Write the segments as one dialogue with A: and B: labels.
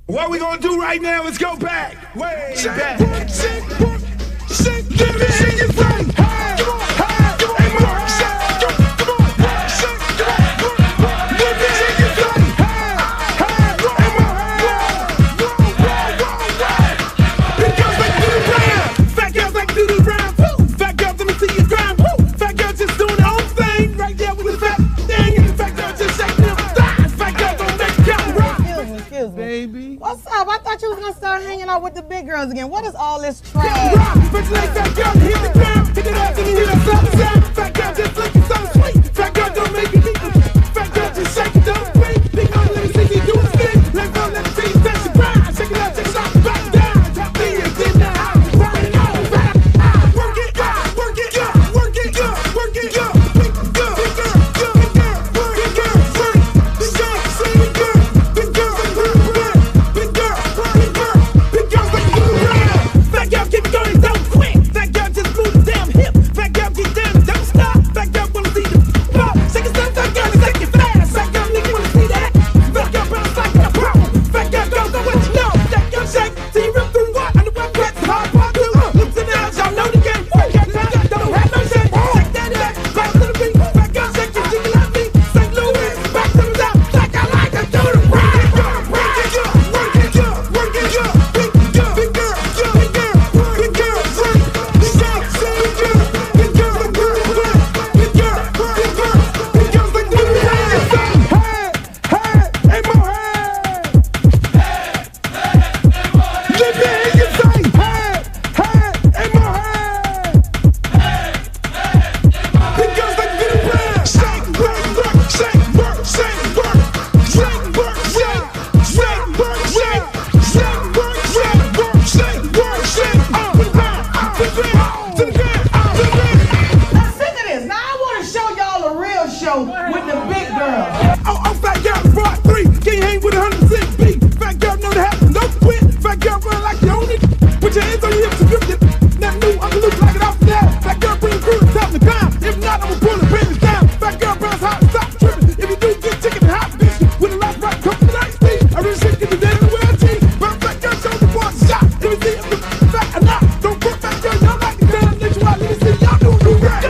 A: What we gonna do right now is go back, way back. Give me your friend. Hey, come on, hey, come on, come on, come on, give me your friend. Hey, because they do the round. Fat girls like to do the round. Woo. Fat girls, let me see you grind. Woo. Fat girls just doing their own thing right there with the fat thing. And fat girls just shaking them thighs. Fat girls don't make it count right.
B: Excuse me.
A: Baby.
B: What's up? I thought you was gonna start hanging out with the big girls again. What is all this trash?
A: Bitch like fat girl, hit the ground, hit it up and you hear that sound. Fat girl just looking so sweet. Fat girl don't make it eat. Fat girl just shake it, don't break. Big girl, let me see you do a thing. Let go, let me see you touch the ground. Shake it out, take it off, back down. Top fingers in the house, burn it all back. Work it, work it, work it, work it, big girl, big girl, big girl, big girl, big girl, big girl, big girl, big girl, big girl, big girls like you around. Fat girl keep going, don't quit. Fat girl just move the damn hip. Fat girl get down, don't stop. Fat girl wanna see the pop. Shake it stuff, fat girl, shake it fast. Fat girl nigga wanna see that. Fat girl bounce like a pro. Fat girl don't know what you know. Fat girl shake, see you rip through what? On the web, that's hard part two. Looks in the house, y'all know the game. Fat girl don't have no shame. Shake that back, back to the beat. Fat girl shake it, jiggle at me. St. Louis, back to the top. Like I like to do the rap. Work it, work it, work it, big girl, big girl, big girl, big girl, big girl, big girl, big girl, big girl, big girl, big girl, big girls like you around. Hey, hey, more hey. Let me hear you say, hey, hey, more hey. Big girls like you around. Shake, work, shake, work, shake, work, shake, work, shake, shake, work, shake, shake, work, shake, work, shake, work, shake, up and down, to the ground, to the ground, to the ground.
B: Now listen to this. Now I want to show y'all a real show with the big girls.
A: Oh, fat girl, part 3, can't hang with 106 beat. Fat girl know the happen, don't quit. Fat girl run like you own it. Put your hands on your hips and grip it. Nothing new, I'm loose like it off the that. Fat girl bring the crew to top the climb. If not, I'ma pull the business down. Fat girl bounce hot, stop tripping. If you do, get chicken and hot bitch. With a lot of rock, couple nights, please. I really shit get the day to wear a tee. But fat girl show the boys a shot. If you see if the fat or not, don't put fat girl, y'all like it down. Let you out, let me see y'all do the rap.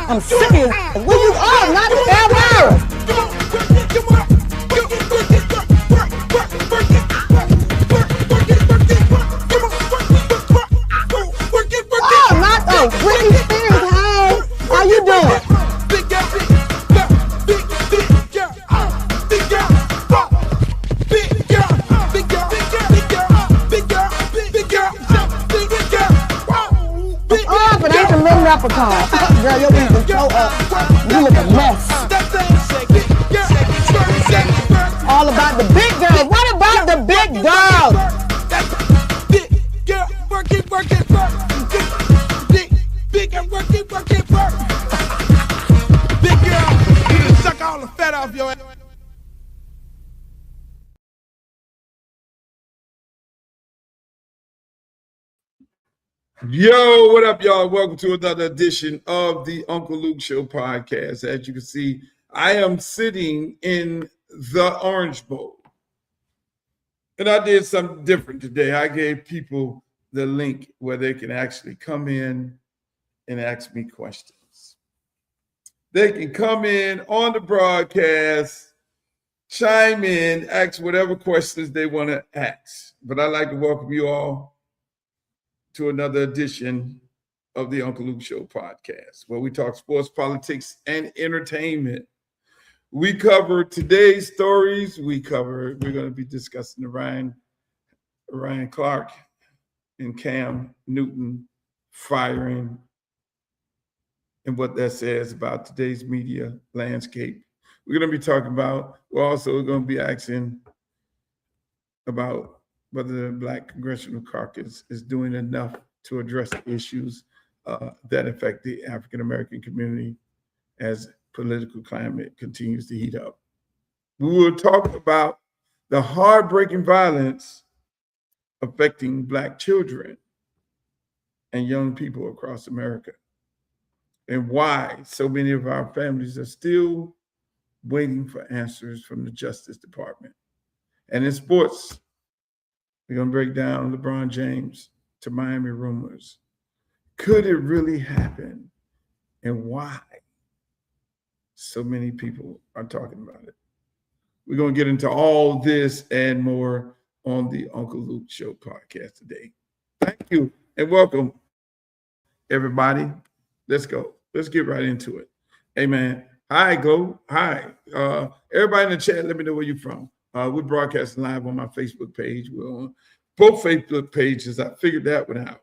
B: I'm serious. Where you are, not ever. Oh, not the Britney Spears. Hey, how you doing?
A: Big girl, big girl, big girl, big girl, big girl, big girl, big girl, big girl, big girl, big girl, big girl.
B: Oh, but ain't the little leprechaun. Girl, your beat is so up. You look a mess. All about the big girls. What about the big girls?
A: Big girl, work it, work it, work. Big girl, work it, work it, work. Big girl, you done suck all the fat off your ass. Yo, what up, y'all? Welcome to another edition of the Uncle Luke Show podcast. As you can see, I am sitting in the Orange Bowl. And I did something different today. I gave people the link where they can actually come in and ask me questions. They can come in on the broadcast, chime in, ask whatever questions they want to ask. But I'd like to welcome you all to another edition of the Uncle Luke Show podcast, where we talk sports, politics, and entertainment. We cover today's stories. We're going to be discussing the Ryan Clark and Cam Newton firing and what that says about today's media landscape. We're going to be talking about, we're also going to be asking about
C: whether the Black Congressional Caucus is doing enough to address the issues that affect the African American community as political climate continues to heat up. We will talk about the heartbreaking violence affecting Black children and young people across America, and why so many of our families are still waiting for answers from the Justice Department. And in sports, we're going to break down LeBron James to Miami rumors. Could it really happen? And why so many people are talking about it? We're going to get into all this and more on the Uncle Luke Show podcast today. Thank you and welcome, everybody. Let's go. Let's get right into it. Hey, man. Hi, Glo. Hi. Everybody in the chat, let me know where you're from. We're broadcasting live on my Facebook page. We're on both Facebook pages. I figured that one out.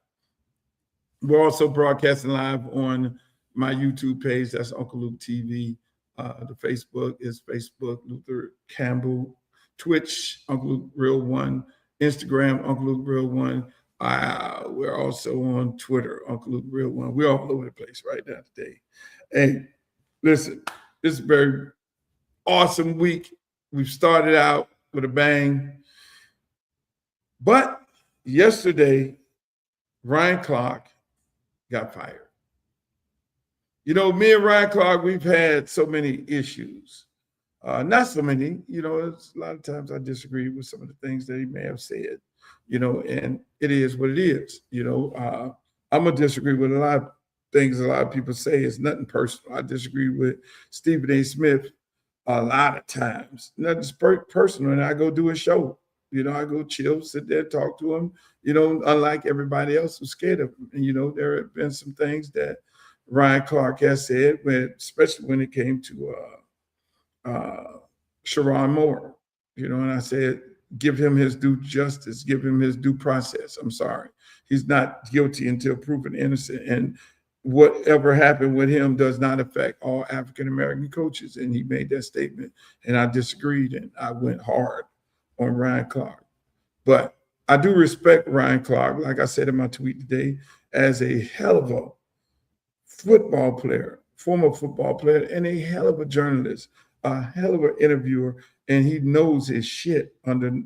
C: We're also broadcasting live on my YouTube page. That's Uncle Luke TV. The Facebook is Facebook Luther Campbell. Twitch, Uncle Luke Real One. Instagram, Uncle Luke Real One. We're also on Twitter, Uncle Luke Real One. We're all over the place right now today. Hey, listen, this is a very awesome week. We've started out with a bang. But yesterday, Ryan Clark got fired. You know, me and Ryan Clark, we've had so many issues. Not so many, you know, it's a lot of times I disagree with some of the things that he may have said, you know, and it is what it is. You know, I'm going to disagree with a lot of things a lot of people say. It's nothing personal. I disagree with Stephen A. Smith a lot of times. Nothing's personal, and I go do a show. You know, I go chill, sit there, talk to him, you know, unlike everybody else who's scared of him. And, you know, there have been some things that Ryan Clark has said, especially when it came to Sharon Moore, you know, and I said, give him his due justice, give him his due process. I'm sorry. He's not guilty until proven innocent. And whatever happened with him does not affect all African-American coaches. And he made that statement, and I disagreed, and I went hard on Ryan Clark. But I do respect Ryan Clark, like I said in my tweet today, as a hell of a football player, former football player, and a hell of a journalist, a hell of an interviewer, and he knows his shit under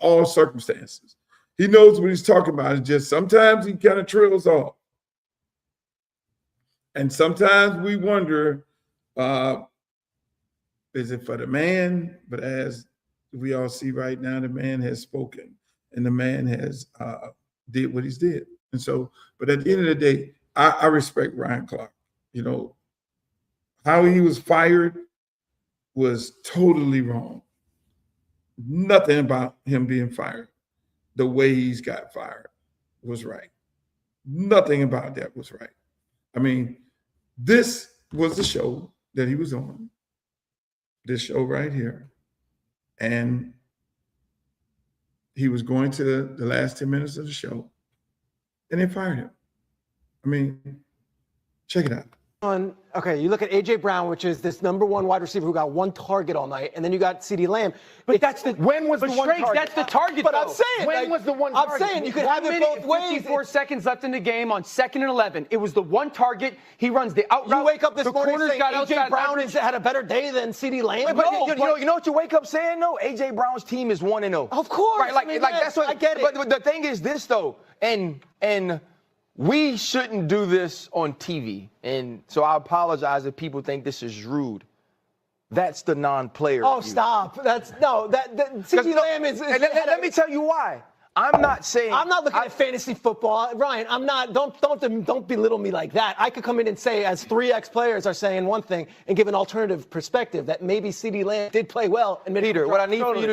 C: all circumstances. He knows what he's talking about. It's just sometimes he kind of trails off. And sometimes we wonder, is it for the man? But as we all see right now, the man has spoken, and the man has did what he's did. And so, but at the end of the day, I respect Ryan Clark. You know, how he was fired was totally wrong. Nothing about him being fired, the way he's got fired, was right. Nothing about that was right. I mean, this was the show that he was on, this show right here. And he was going to the last 10 minutes of the show, and they fired him. I mean, check it out.
D: Okay, you look at A.J. Brown, which is this number one wide receiver who got one target all night, and then you got CeeDee Lamb.
E: But that's the
D: when was the one target?
E: That's the target.
D: But
E: though.
D: I'm saying
E: when was the one target?
D: I'm saying you could have it both ways.
E: 54 seconds left in the game on 2nd and 11. It was the one target. He runs the out route.
D: You wake up this morning saying A.J. Brown had a better day than CeeDee Lamb.
E: But you know what you wake up saying though? A.J. Brown's team is 1-0.
D: Of course,
E: right? Like that's what
D: I get it.
E: But the thing is this though, and we shouldn't do this on TV, and so I apologize if people think this is rude. That's the non-player.
D: Oh, stop! CeeDee Lamb is.
E: Let me tell you why. I'm not looking
D: at fantasy football, Ryan. I'm not. Don't belittle me like that. I could come in and say, as 3X players are saying one thing, and give an alternative perspective that maybe CeeDee Lamb did play well. And
E: Peter, what I need for you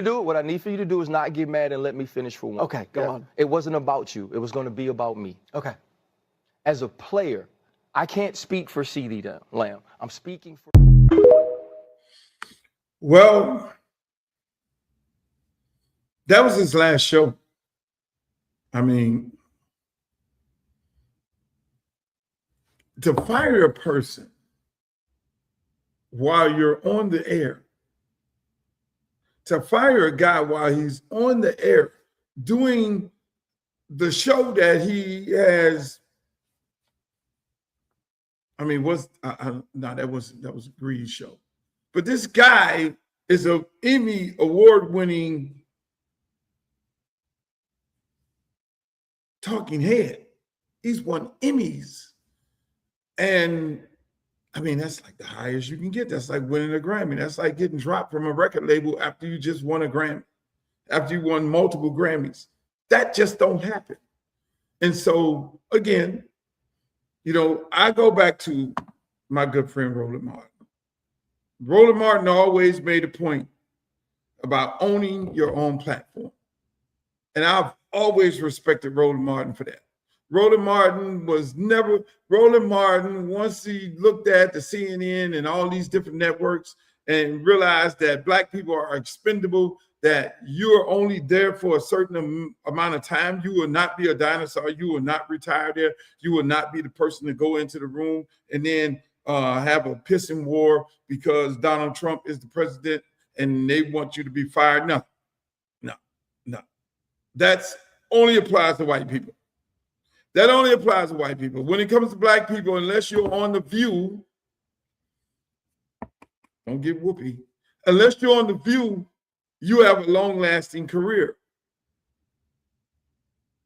E: to do is not get mad and let me finish for one.
D: Okay, go on.
E: It wasn't about you. It was going to be about me.
D: Okay.
E: As a player, I can't speak for CeeDee Lamb. I'm speaking for.
C: Well, that was his last show. I mean, to fire a person while you're on the air to fire a guy while he's on the air doing the show that he has. I mean, that was a greedy show, but this guy is an Emmy award-winning talking head. He's won Emmys, and I mean, that's like the highest you can get. That's like winning a Grammy. That's like getting dropped from a record label after you just won a Grammy, after you won multiple Grammys. That just don't happen. And so, again, you know, I go back to my good friend Roland Martin. Roland Martin always made a point about owning your own platform. And I've always respected Roland Martin for that. Roland Martin, once he looked at the CNN and all these different networks and realized that Black people are expendable, that you're only there for a certain amount of time. You will not be a dinosaur. You will not retire there. You will not be the person to go into the room and then have a pissing war because Donald Trump is the president and they want you to be fired. No. That's only applies to white people. That only applies to white people. When it comes to Black people, unless you're on The View, don't get whoopee. Unless you're on The View, you have a long-lasting career.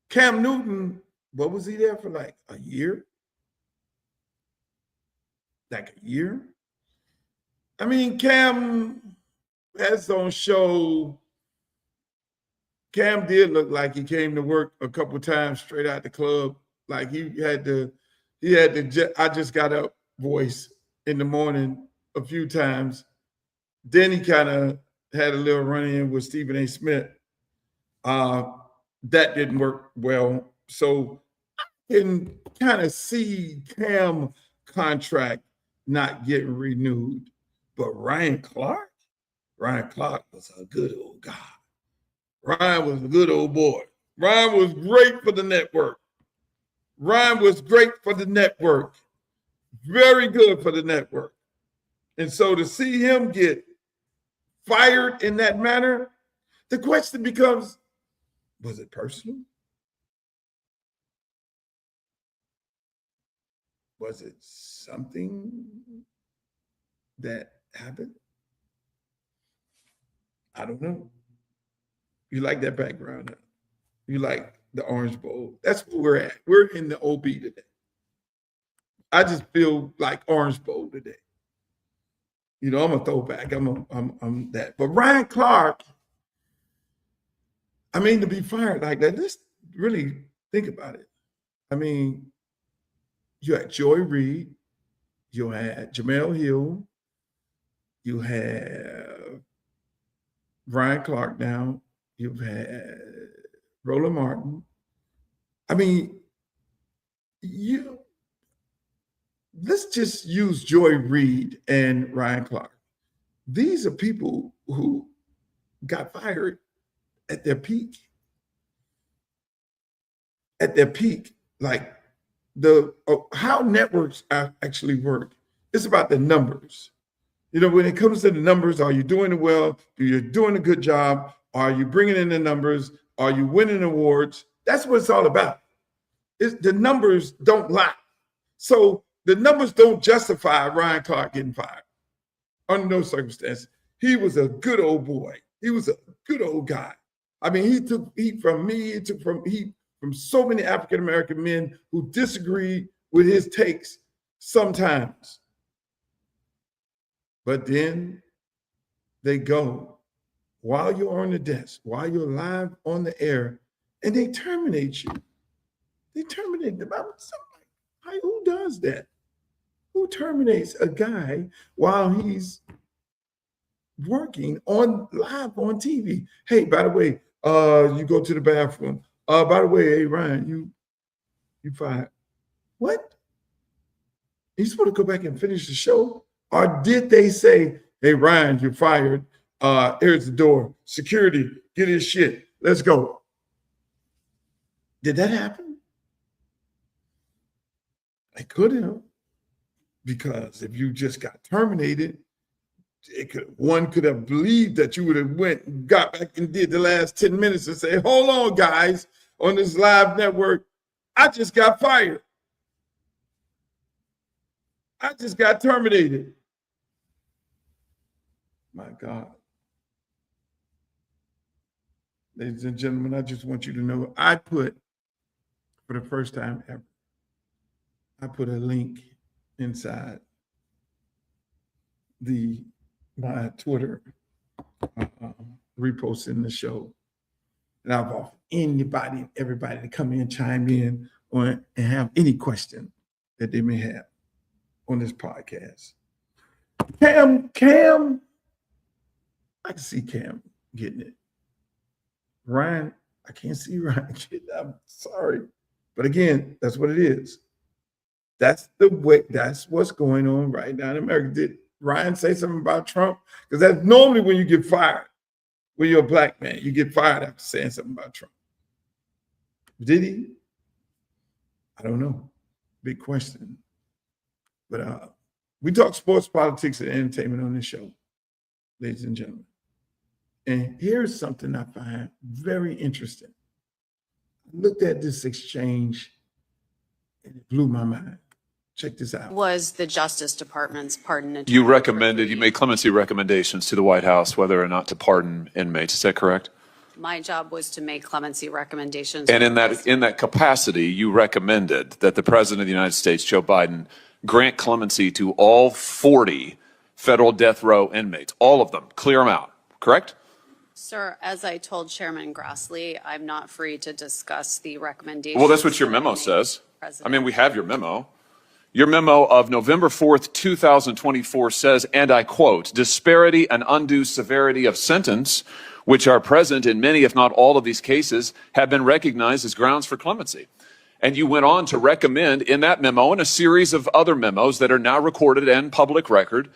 C: Cam Newton, what was he there for, like a year? Like a year? I mean, Cam has his own show. Cam did look like he came to work a couple times straight out the club. Like he had the I just got up voice in the morning a few times. Then he kind of had a little run-in with Stephen A. Smith. That didn't work well. So I can kind of see Cam contract not getting renewed. But Ryan Clark was a good old guy. Ryan was a good old boy. Ryan was great for the network. Very good for the network. And so to see him get fired in that manner, the question becomes, was it personal? Was it something that happened? I don't know. You like that background? Huh? You like the Orange Bowl? That's where we're at. We're in the OB today. I just feel like Orange Bowl today. You know, I'm a throwback. I'm that. But Ryan Clark, I mean, to be fired like that, let's really think about it. I mean, you had Joy Reid, you had Jamel Hill, you have Ryan Clark now, you've had Roland Martin. I mean, let's just use Joy Reid and Ryan Clark. These are people who got fired at their peak. At their peak, like how networks actually work. It's about the numbers. You know, when it comes to the numbers, are you doing it well? Are you doing a good job? Are you bringing in the numbers? Are you winning awards? That's what it's all about. The numbers don't lie. So the numbers don't justify Ryan Clark getting fired under no circumstances. He was a good old boy. He was a good old guy. I mean, he took heat from me. He took heat from so many African-American men who disagreed with his takes sometimes. But then they go while you're on the desk, while you're live on the air, and they terminate you. They terminate them. Who does that? Who terminates a guy while he's working live on TV? Hey, by the way, you go to the bathroom. By the way, hey Ryan, you fired. What? He's supposed to go back and finish the show? Or did they say, hey Ryan, you're fired. Here's the door. Security, get his shit. Let's go. Did that happen? It could have. Because if you just got terminated one could have believed that you would have went and got back and did the last 10 minutes and say, hold on, guys, on this live network, I just got fired. I just got terminated. My God. Ladies and gentlemen, I just want you to know I put, for the first time ever, I put a link inside my Twitter reposting the show. And I've offered everybody to come in, chime in on and have any question that they may have on this podcast. Cam, I can see Cam getting it. Ryan, I can't see Ryan getting it. I'm sorry. But again, that's what it is. That's the way, that's what's going on right now in America. Did Ryan say something about Trump? Because that's normally when you get fired. When you're a black man, you get fired after saying something about Trump. Did he? I don't know. Big question. But we talk sports, politics, and entertainment on this show, ladies and gentlemen. And here's something I find very interesting. I looked at this exchange and it blew my mind. Check this out.
F: Was the Justice Department's pardon attorney.
G: You made clemency recommendations to the White House whether or not to pardon inmates. Is that correct?
F: My job was to make clemency recommendations.
G: And in that capacity, you recommended that the President of the United States, Joe Biden, grant clemency to all 40 federal death row inmates, all of them, clear them out, correct?
F: Sir, as I told Chairman Grassley, I'm not free to discuss the recommendations.
G: Well, that's what your memo says. I mean, we have your memo. Your memo of November 4th, 2024 says, and I quote, disparity and undue severity of sentence, which are present in many, if not all of these cases, have been recognized as grounds for clemency. And you went on to recommend in that memo and a series of other memos that are now recorded and public record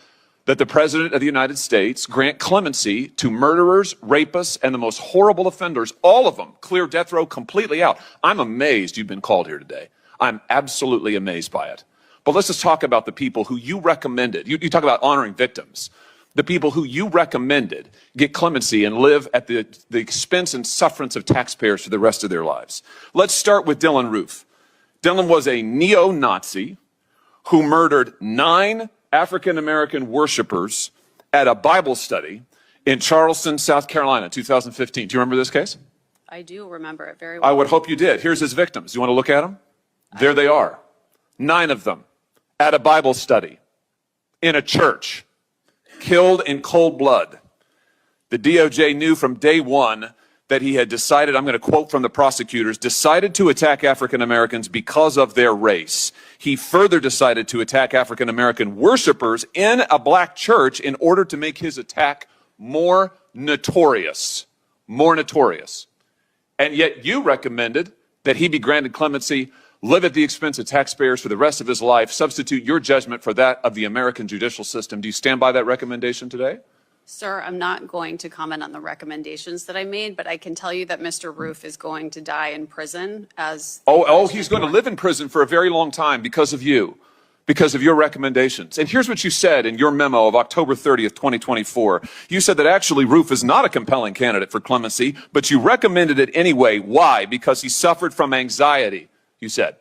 G: that the President of the United States grant clemency to murderers, rapists, and the most horrible offenders, all of them, clear death row completely out. I'm amazed you've been called here today. I'm absolutely amazed by it. But let's just talk about the people who you recommended. You talk about honoring victims. The people who you recommended get clemency and live at the expense and sufferance of taxpayers for the rest of their lives. Let's start with Dylann Roof. Dylann was a neo-Nazi who murdered 9 African-American worshipers at a Bible study in Charleston, South Carolina, 2015. Do you remember this case?
F: I do remember it very well.
G: I would hope you did. Here's his victims. You want to look at them? There they are. 9 of them at a Bible study in a church, killed in cold blood. The DOJ knew from day one that he had decided, I'm going to quote from the prosecutors, decided to attack African Americans because of their race. He further decided to attack African American worshipers in a black church in order to make his attack more notorious. More notorious. And yet you recommended that he be granted clemency, live at the expense of taxpayers for the rest of his life, substitute your judgment for that of the American judicial system. Do you stand by that recommendation today?
F: Sir, I'm not going to comment on the recommendations that I made, but I can tell you that Mr. Roof is going to die in prison as...
G: He's going to live in prison for a very long time because of you, because of your recommendations. And here's what you said in your memo of October 30th, 2024. You said that actually Roof is not a compelling candidate for clemency, but you recommended it anyway. Why? Because he suffered from anxiety. You said,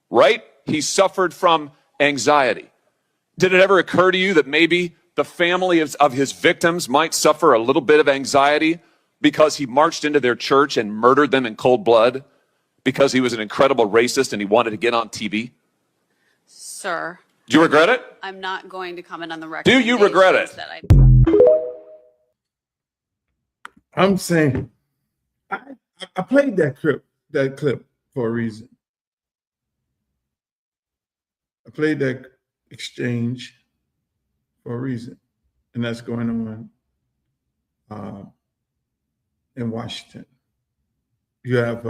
G: right? He suffered from anxiety. Did it ever occur to you that maybe the family of his victims might suffer a little bit of anxiety because he marched into their church and murdered them in cold blood because he was an incredible racist and he wanted to get on TV?
F: Sir.
G: Do you regret it?
F: I'm not going to comment on the
G: Do
F: recommendations.
G: you regret it?
F: That
C: I'm saying I played that clip for a reason. I played that exchange for a reason, and that's going on in Washington. You have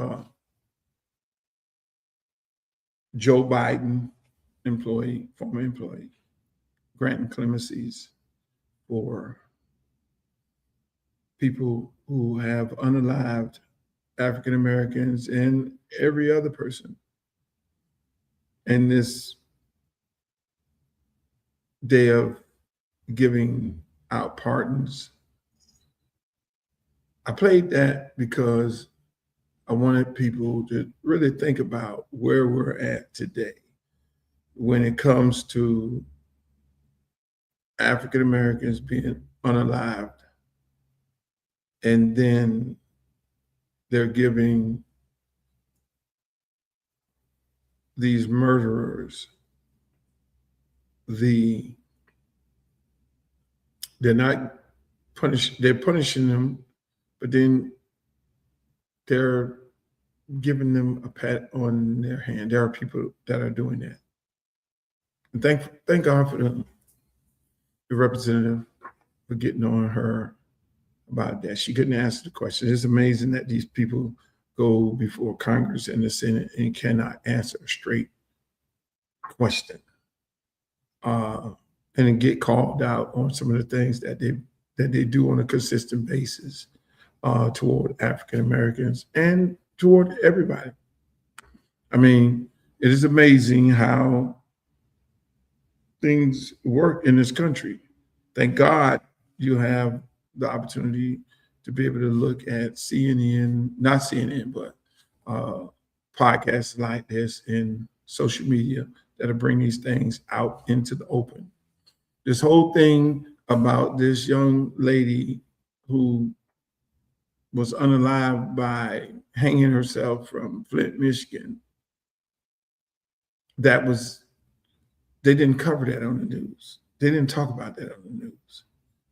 C: Joe Biden, former employee, granting clemencies for people who have unalived African Americans and every other person. And this day of giving out pardons. I played that because I wanted people to really think about where we're at today when it comes to African Americans being unalived. And then they're giving these murderers they're punishing them, but then they're giving them a pat on their hand. There are people that are doing that. And thank God for the representative for getting on her about that. She couldn't answer the question. It's amazing that these people go before Congress and the Senate and cannot answer a straight question. And get called out on some of the things that they do on a consistent basis toward African Americans and toward everybody. I mean, it is amazing how things work in this country. Thank God you have the opportunity to be able to look at CNN, not CNN, but podcasts like this and social media that'll bring these things out into the open. This whole thing about this young lady who was unalived by hanging herself from Flint, Michigan, they didn't cover that on the news. They didn't talk about that on the news.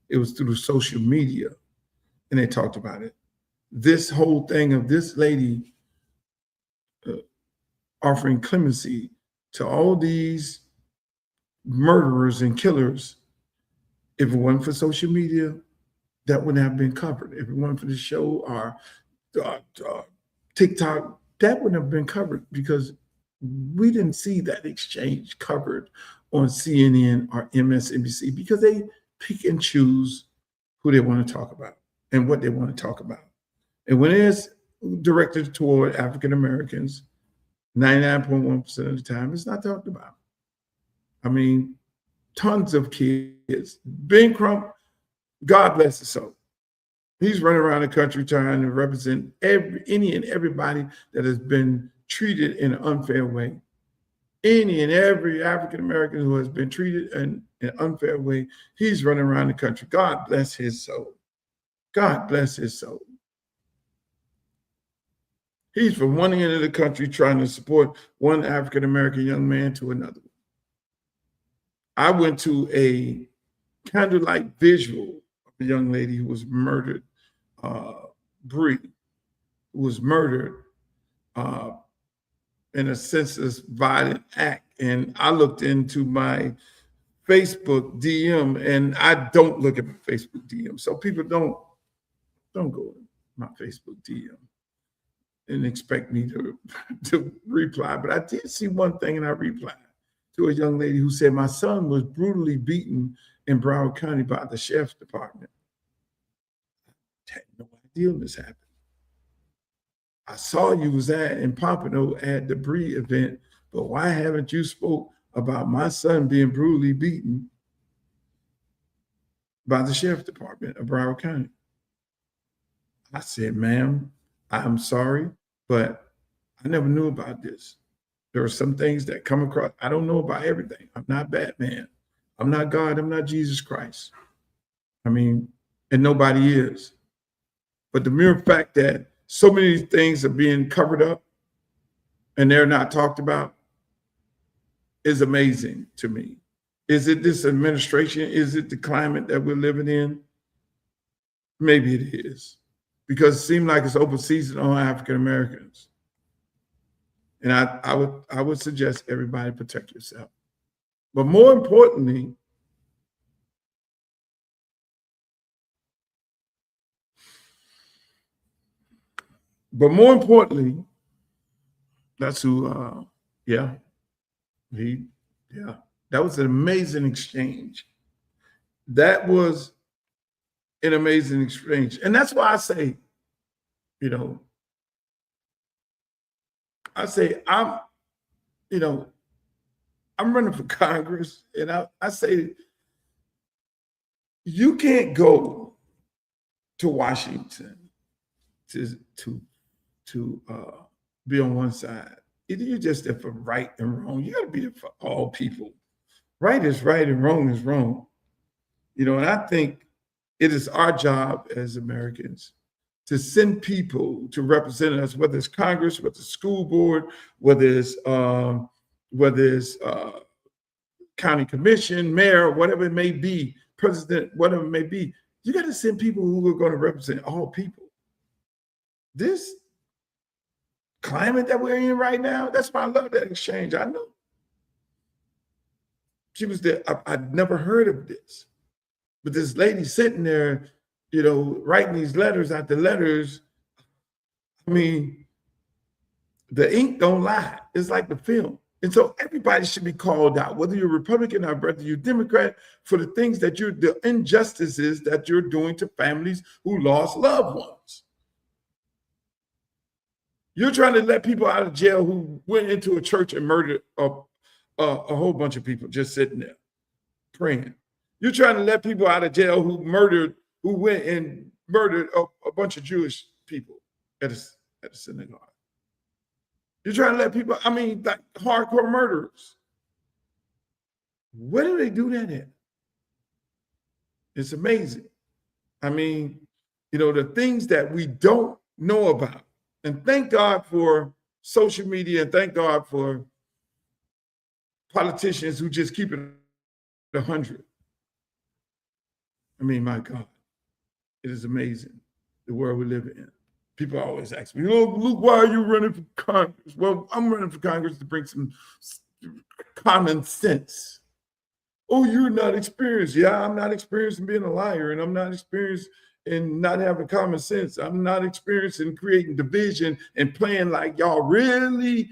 C: It was through social media, and they talked about it. This whole thing of this lady offering clemency to all these murderers and killers, if it wasn't for social media, that wouldn't have been covered. If it wasn't for the show or TikTok, that wouldn't have been covered because we didn't see that exchange covered on CNN or MSNBC because they pick and choose who they want to talk about and what they want to talk about. And when it's directed toward African Americans, 99.1% of the time, it's not talked about. I mean, tons of kids. Ben Crump, God bless his soul. He's running around the country trying to represent any and everybody that has been treated in an unfair way. Any and every African American who has been treated in an unfair way, he's running around the country. God bless his soul. God bless his soul. He's from one end of the country trying to support one African American young man to another. I went to a candlelight visual of a young lady who was murdered, Bree, who was murdered in a senseless, violent act. And I looked into my Facebook DM, and I don't look at my Facebook DM. So people don't go in my Facebook DM and expect me to reply. But I did see one thing, and I replied to a young lady who said, my son was brutally beaten in Broward County by the sheriff's department. I had no idea this happened. I saw you was in Pompano at the Bree event, but why haven't you spoke about my son being brutally beaten by the sheriff's department of Broward County? I said, ma'am, I'm sorry, but I never knew about this. There are some things that come across. I don't know about everything. I'm not Batman. I'm not God. I'm not Jesus Christ. I mean, and nobody is. But the mere fact that so many things are being covered up and they're not talked about is amazing to me. Is it this administration? Is it the climate that we're living in? Maybe it is, because it seems like it's open season on African Americans. And I would suggest everybody protect yourself. But more importantly, that's who, that was an amazing exchange. That was an amazing exchange. And that's why I say, I'm running for Congress, and I say you can't go to Washington to be on one side. Either you're just there for right and wrong. You got to be there for all people. Right is right and wrong is wrong. You know, and I think it is our job as Americans to send people to represent us, whether it's Congress, whether it's school board, whether it's county commission, mayor, whatever it may be, president, whatever it may be. You got to send people who are going to represent all people. This climate that we're in right now, that's why I love that exchange. I know. She was there. I'd never heard of this. But this lady sitting there, you know, writing these letters after letters. I mean, the ink don't lie. It's like the film. And so everybody should be called out, whether you're Republican or whether you're Democrat, for the things that the injustices that you're doing to families who lost loved ones. You're trying to let people out of jail who went into a church and murdered a whole bunch of people just sitting there praying. You're trying to let people out of jail who went and murdered a bunch of Jewish people at a synagogue. You're trying to let people, I mean, like hardcore murderers. Where do they do that at? It's amazing. I mean, you know, the things that we don't know about. And thank God for social media, and thank God for politicians who just keep it 100. I mean, my God, it is amazing the world we live in. People always ask me, oh, Luke, why are you running for Congress? Well, I'm running for Congress to bring some common sense. Oh, you're not experienced. Yeah, I'm not experienced in being a liar, and I'm not experienced in not having common sense. I'm not experienced in creating division and playing like y'all really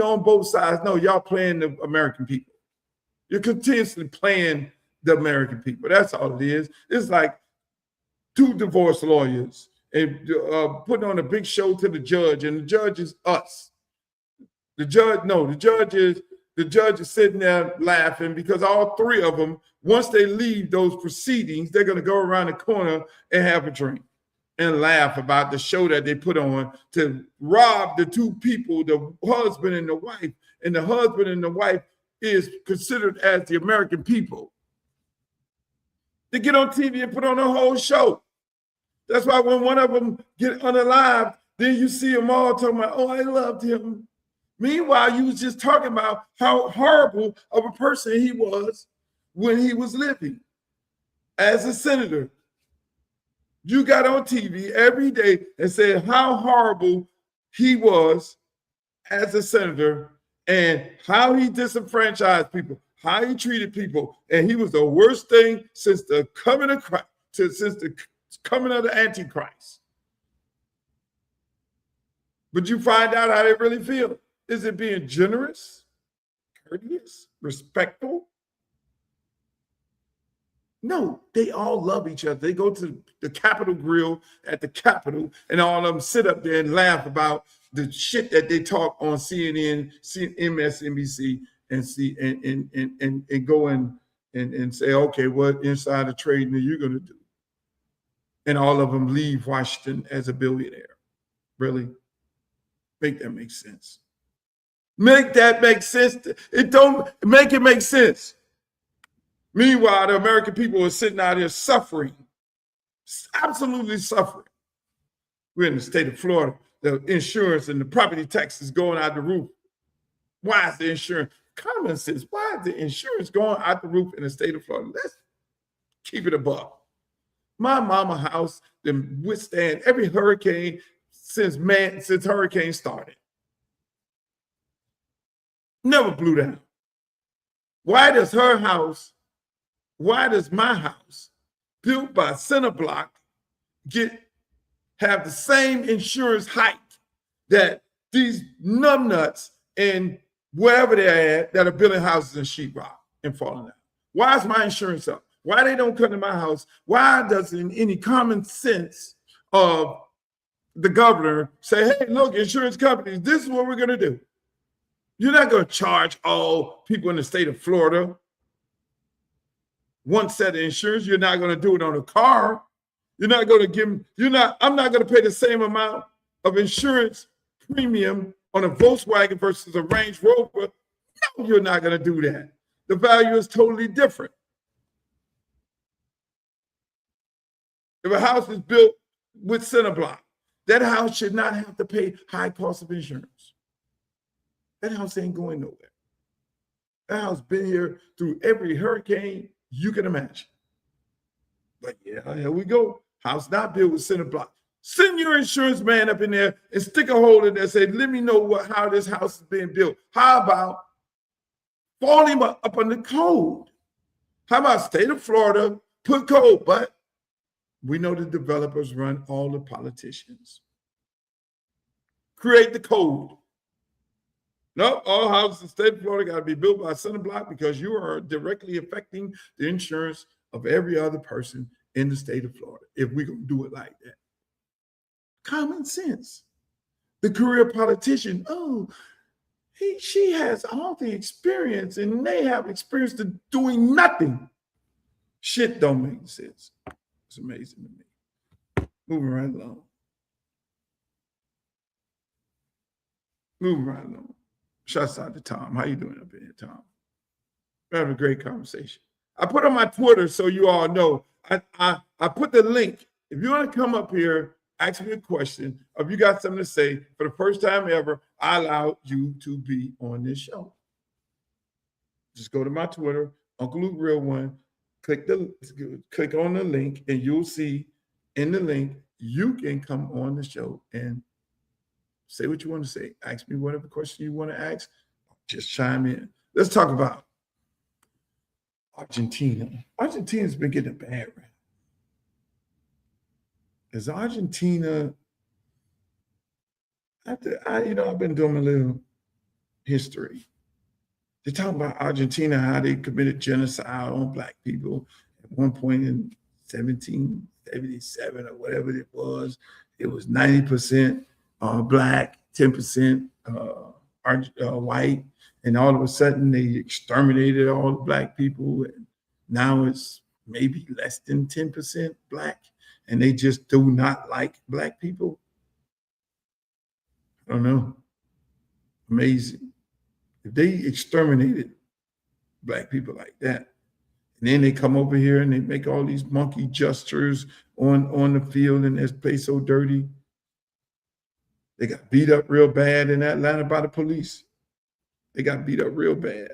C: on both sides. No, y'all playing the American people. You're continuously playing the American people. That's all it is. It's like two divorce lawyers and putting on a big show to the judge, and the judge is us. The judge is sitting there laughing because all three of them, once they leave those proceedings, they're going to go around the corner and have a drink and laugh about the show that they put on to rob the two people, the husband and the wife. And the husband and the wife is considered as the American people. They get on TV and put on a whole show. That's why when one of them get unalived, then you see them all talking about, oh, I loved him. Meanwhile, you was just talking about how horrible of a person he was when he was living as a senator. You got on TV every day and said how horrible he was as a senator and how he disenfranchised people, how he treated people. And he was the worst thing since the coming of Christ, since the coming of the Antichrist. But you find out how they really feel. Is it being generous, courteous, respectful? No, they all love each other. They go to the Capitol Grill at the Capitol, and all of them sit up there and laugh about the shit that they talk on CNN, MSNBC, and go and say, okay, what insider trading are you going to do? And all of them leave Washington as a billionaire. Really? Make that make sense. Make that make sense. It don't make it make sense. Meanwhile, the American people are sitting out here suffering, absolutely suffering. We're in the state of Florida. The insurance and the property tax is going out the roof. Why is the insurance? Common sense. Why is the insurance going out the roof in the state of Florida? Let's keep it above. My mama house can withstand every hurricane since hurricane started. Never blew down. Why does my house, built by Centerblock, have the same insurance hike that these numbnuts and wherever they're at that are building houses in sheetrock and falling out? Why is my insurance up? Why they don't come to my house? Why doesn't any common sense of the governor say, hey, look, insurance companies, this is what we're going to do. You're not going to charge all people in the state of Florida one set of insurance. You're not going to do it on a car. You're not going to I'm not going to pay the same amount of insurance premium on a Volkswagen versus a Range Rover. No, you're not going to do that. The value is totally different. If a house is built with cinder block, that house should not have to pay high cost of insurance. That house ain't going nowhere. That house been here through every hurricane you can imagine. But yeah, here we go. House not built with cinder block. Send your insurance man up in there and stick a hole in there and say, let me know how this house is being built. How about fall him up on the code? How about state of Florida, put code? But we know the developers run all the politicians. Create the code. No, all houses in the state of Florida got to be built by cinder block because you are directly affecting the insurance of every other person in the state of Florida if we're going to do it like that. Common sense. The career politician, she has all the experience and they have experience to doing nothing. Shit don't make sense. It's amazing to me. Moving right along. Moving right along. Shouts out to Tom. How you doing up here, Tom? We're having a great conversation. I put on my Twitter so you all know. I put the link. If you want to come up here, ask me a question, or if you got something to say, for the first time ever, I allow you to be on this show. Just go to my Twitter, Uncle Luke Real One, click on the link, and you'll see in the link, you can come on the show and say what you want to say. Ask me whatever question you want to ask. Just chime in. Let's talk about Argentina. Argentina's been getting a bad rap. Is Argentina, I've been doing a little history. They talk about Argentina, how they committed genocide on Black people at one point in 1777 or whatever it was. It was 90% Black, 10% white, and all of a sudden they exterminated all the Black people. And now it's maybe less than 10% Black, and they just do not like Black people. I don't know. Amazing. If they exterminated Black people like that, and then they come over here and they make all these monkey gestures on the field and they play so dirty. They got beat up real bad in Atlanta by the police. They got beat up real bad.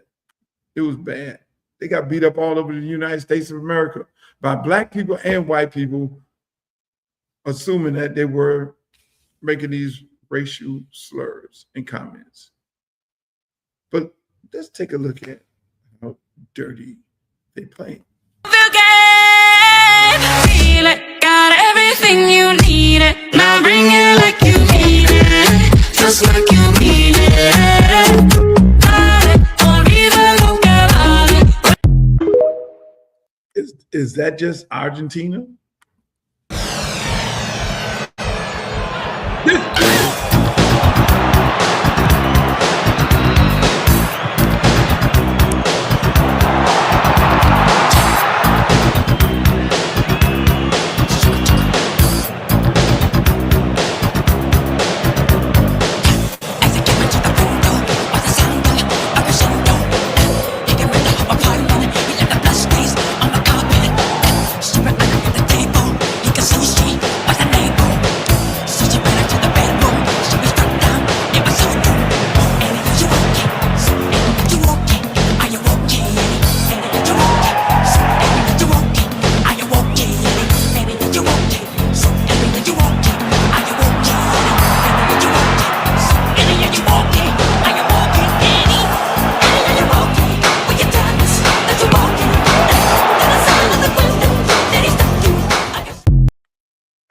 C: It was bad. They got beat up all over the United States of America by Black people and white people, assuming that they were making these racial slurs and comments. But let's take a look at how dirty they play.
A: Feel it, got everything you need it. Now bring it like you mean it, just like you mean it.
C: Is that just Argentina?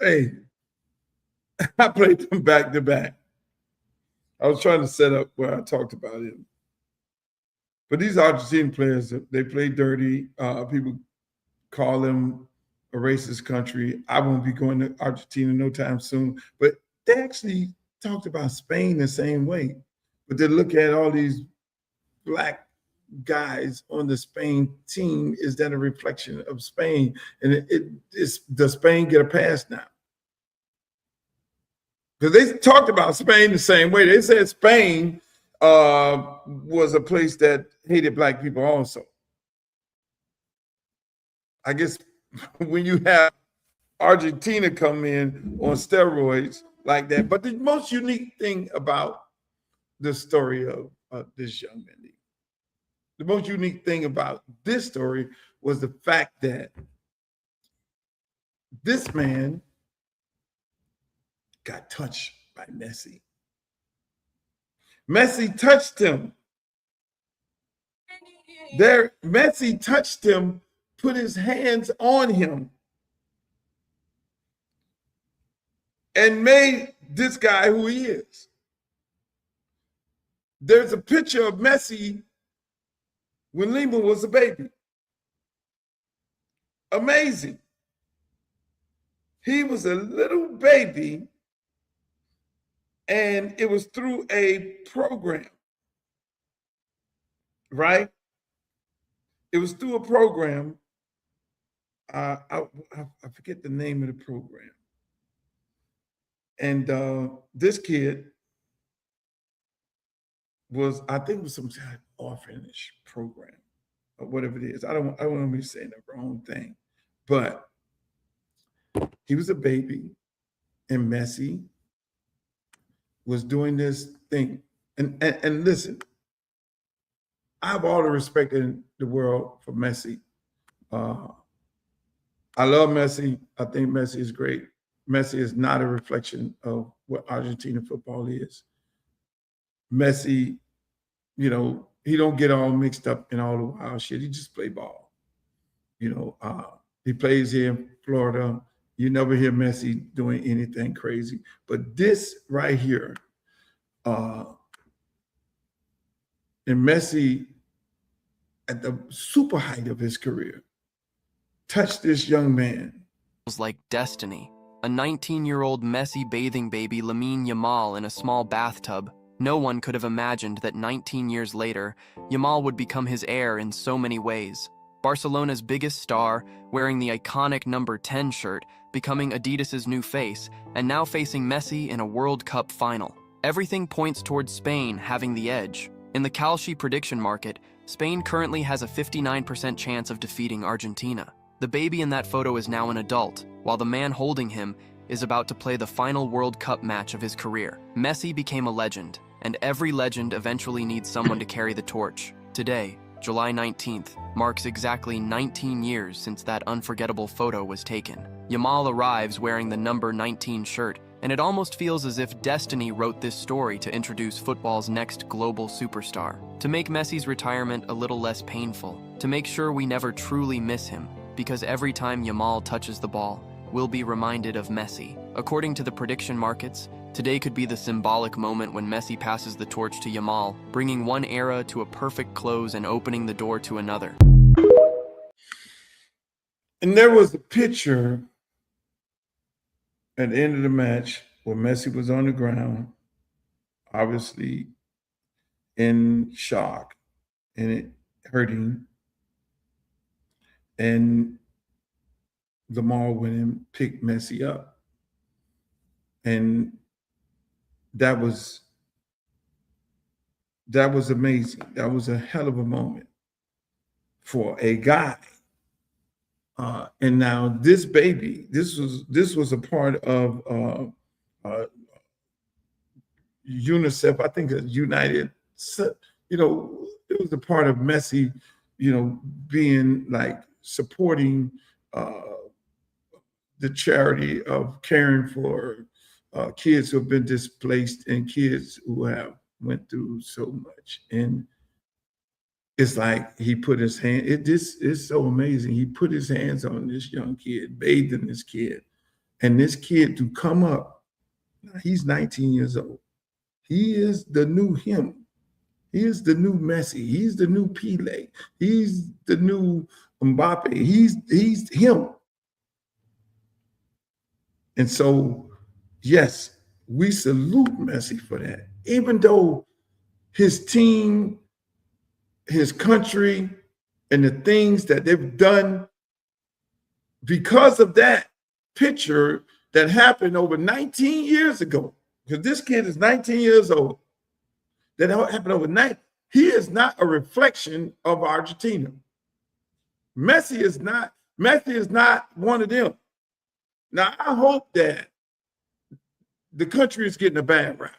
C: Hey, I played them back to back. I was trying to set up where I talked about him. But these Argentine players, they play dirty. People call them a racist country. I won't be going to Argentina no time soon. But they actually talked about Spain the same way. But they look at all these Black guys on the Spain team, is that a reflection of Spain? And does Spain get a pass now? Because they talked about Spain the same way. They said Spain was a place that hated black people also. I guess when you have Argentina come in on steroids like that. But the most unique thing about the story of this young man, the most unique thing about this story was the fact that this man got touched by Messi. Messi touched him. Messi touched him, put his hands on him, and made this guy who he is. There's a picture of Messi when Lima was a baby. Amazing. He was a little baby, and it was through a program, right? It was through a program. I forget the name of the program. And this kid was, I think it was some kind of orphanage program or whatever it is. I don't want to be saying the wrong thing, but he was a baby, and Messi was doing this thing. And listen, I have all the respect in the world for Messi. I love Messi. I think Messi is great. Messi is not a reflection of what Argentina football is. Messi, you know, he don't get all mixed up in all the wild shit. He just play ball. You know, he plays here in Florida. You never hear Messi doing anything crazy. But this right here, and Messi at the super height of his career touched this young man.
H: Like destiny. A 19-year-old Messi bathing baby Lamine Yamal in a small bathtub. No one could have imagined that 19 years later, Yamal would become his heir in so many ways. Barcelona's biggest star, wearing the iconic number 10 shirt, becoming Adidas's new face, and now facing Messi in a World Cup final. Everything points towards Spain having the edge. In the Kalshi prediction market, Spain currently has a 59% chance of defeating Argentina. The baby in that photo is now an adult, while the man holding him is about to play the final World Cup match of his career. Messi became a legend, and every legend eventually needs someone to carry the torch. Today, July 19th, marks exactly 19 years since that unforgettable photo was taken. Yamal arrives wearing the number 19 shirt, and it almost feels as if destiny wrote this story to introduce football's next global superstar. To make Messi's retirement a little less painful, to make sure we never truly miss him, because every time Yamal touches the ball, we'll be reminded of Messi. According to the prediction markets, today could be the symbolic moment when Messi passes the torch to Yamal, bringing one era to a perfect close and opening the door to another.
C: And there was a picture at the end of the match where Messi was on the ground, obviously in shock, and it hurting. And Lamar went and picked Messi up. And that was amazing. That was a hell of a moment for a guy. And now this baby, this was a part of UNICEF, I think United, you know, it was a part of Messi, you know, being like supporting the charity of caring for kids who have been displaced and kids who have went through so much. And it's like he put his hand, this is so amazing. He put his hands on this young kid, bathed in this kid. And this kid to come up, he's 19 years old. He is the new him. He is the new Messi. He's the new Pele. He's the new Mbappe. He's him. And so, yes, we salute Messi for that. Even though his team his country and the things that they've done because of that picture that happened over 19 years ago. Because this kid is 19 years old. That happened overnight. He is not a reflection of Argentina. Messi is not one of them. Now, I hope that the country is getting a bad rap.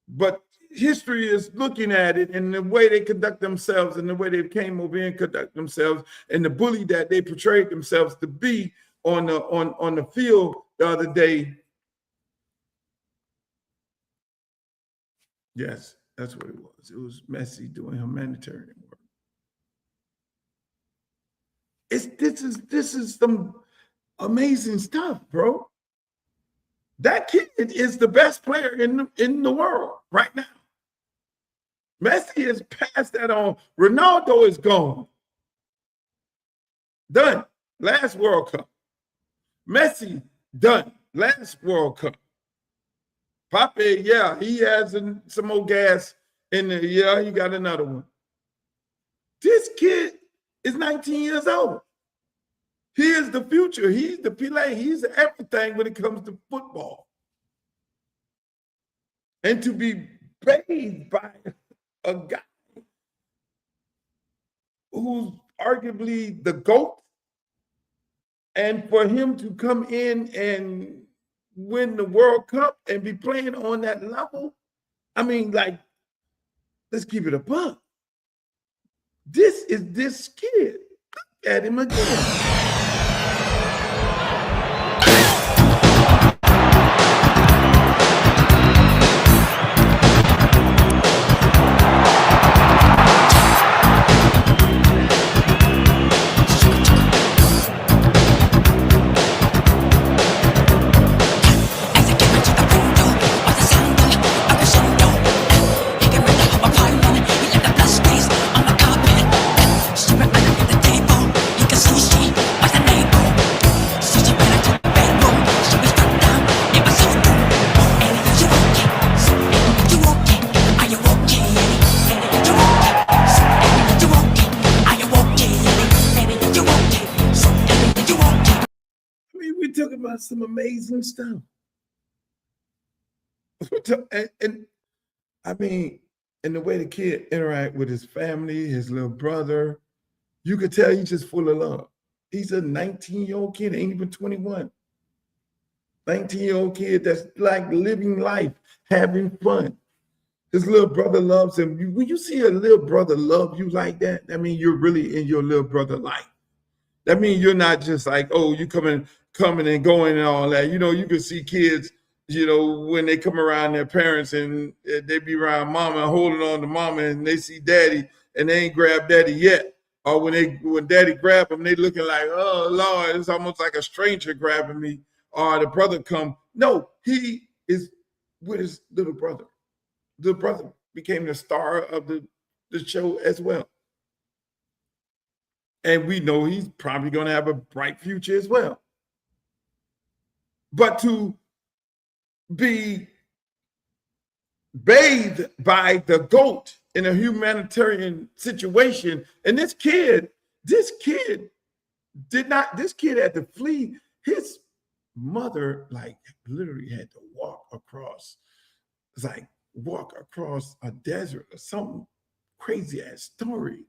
C: But history is looking at it and the way they conduct themselves and the way they came over here and conduct themselves and the bully that they portrayed themselves to be on the field the other day. Yes, that's what it was. It was Messi doing humanitarian work. This is some amazing stuff, bro. That kid is the best player in the world right now. Messi has passed that on. Ronaldo is gone. Done. Last World Cup. Messi, done. Last World Cup. Pape, yeah, he has some more gas in there. Yeah, he got another one. This kid is 19 years old. He is the future. He's the Pele. He's everything when it comes to football. And to be bathed by a guy who's arguably the GOAT, and for him to come in and win the World Cup and be playing on that level, I mean, like, let's keep it a buck. This is this kid. Look at him again. About some amazing stuff. And I mean, and the way the kid interact with his family, his little brother, you could tell he's just full of love. He's a 19-year-old kid, ain't even 21. 19-year-old kid that's like living life, having fun. His little brother loves him. When you see a little brother love you like that, that means you're really in your little brother life. That means you're not just like, oh, you coming and going and all that. You know, you can see kids, you know, when they come around their parents and they be around mama, holding on to mama, and they see daddy and they ain't grabbed daddy yet. Or when daddy grab them, they looking like, oh, Lord, it's almost like a stranger grabbing me. Or the brother come. No, he is with his little brother. The brother became the star of the show as well. And we know he's probably going to have a bright future as well. But to be bathed by the GOAT in a humanitarian situation, and this kid had to flee. His mother, like, literally had to walk across a desert or some crazy ass story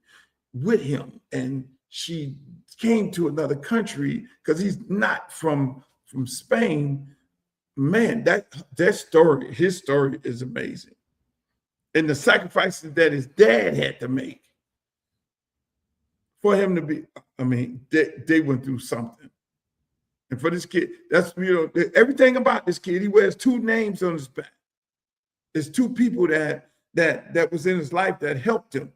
C: with him. And she came to another country because he's not from Spain. Man, that story, his story is amazing. And the sacrifices that his dad had to make for him to be, I mean, they went through something. And for this kid, that's, you know, everything about this kid, he wears two names on his back. There's two people that was in his life that helped him.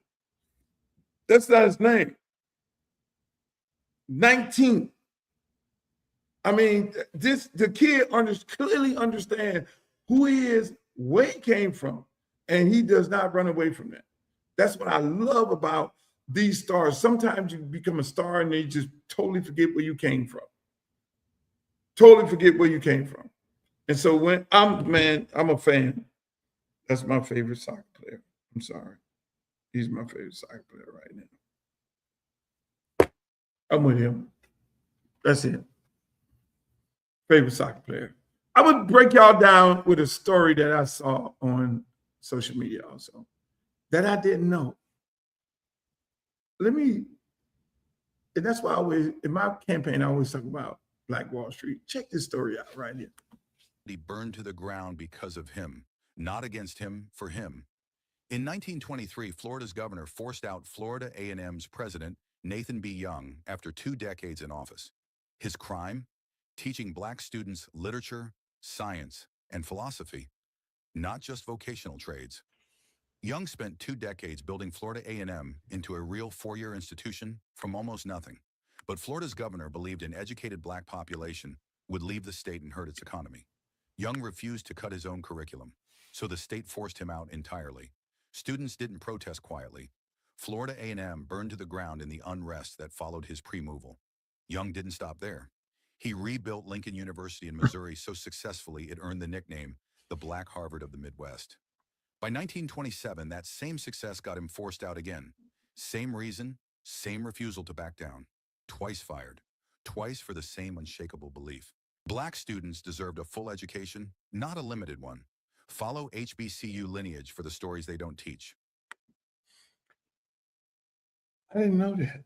C: That's not his name. 19. I mean, the kid clearly understands who he is, where he came from, and he does not run away from that. That's what I love about these stars. Sometimes you become a star and they just totally forget where you came from. Totally forget where you came from. And so when I'm a fan. That's my favorite soccer player. I'm sorry. He's my favorite soccer player right now. I'm with him. That's it. Favorite soccer player. I would break y'all down with a story that I saw on social media also that I didn't know. And that's why I always, in my campaign, I always talk about Black Wall Street. Check this story out right here.
I: He burned to the ground because of him, not against him, for him. In 1923, Florida's governor forced out Florida A&M's president, Nathan B. Young, after 2 decades in office. His crime? Teaching black students literature, science, and philosophy, not just vocational trades. Young spent 2 decades building Florida A&M into a real 4-year institution from almost nothing. But Florida's governor believed an educated black population would leave the state and hurt its economy. Young refused to cut his own curriculum, so the state forced him out entirely. Students didn't protest quietly. Florida A&M burned to the ground in the unrest that followed his pre-moval. Young didn't stop there. He rebuilt Lincoln University in Missouri so successfully it earned the nickname the Black Harvard of the Midwest. By 1927, that same success got him forced out again. Same reason, same refusal to back down. Twice fired. Twice for the same unshakable belief. Black students deserved a full education, not a limited one. Follow HBCU lineage for the stories they don't teach.
C: I didn't know that.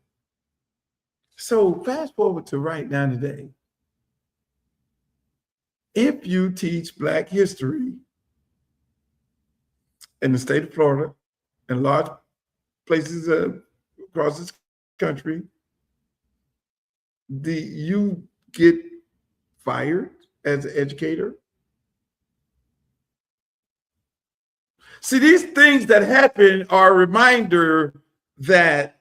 C: So fast forward to right now today. If you teach Black history in the state of Florida and large places across this country, do you get fired as an educator? See, these things that happen are a reminder that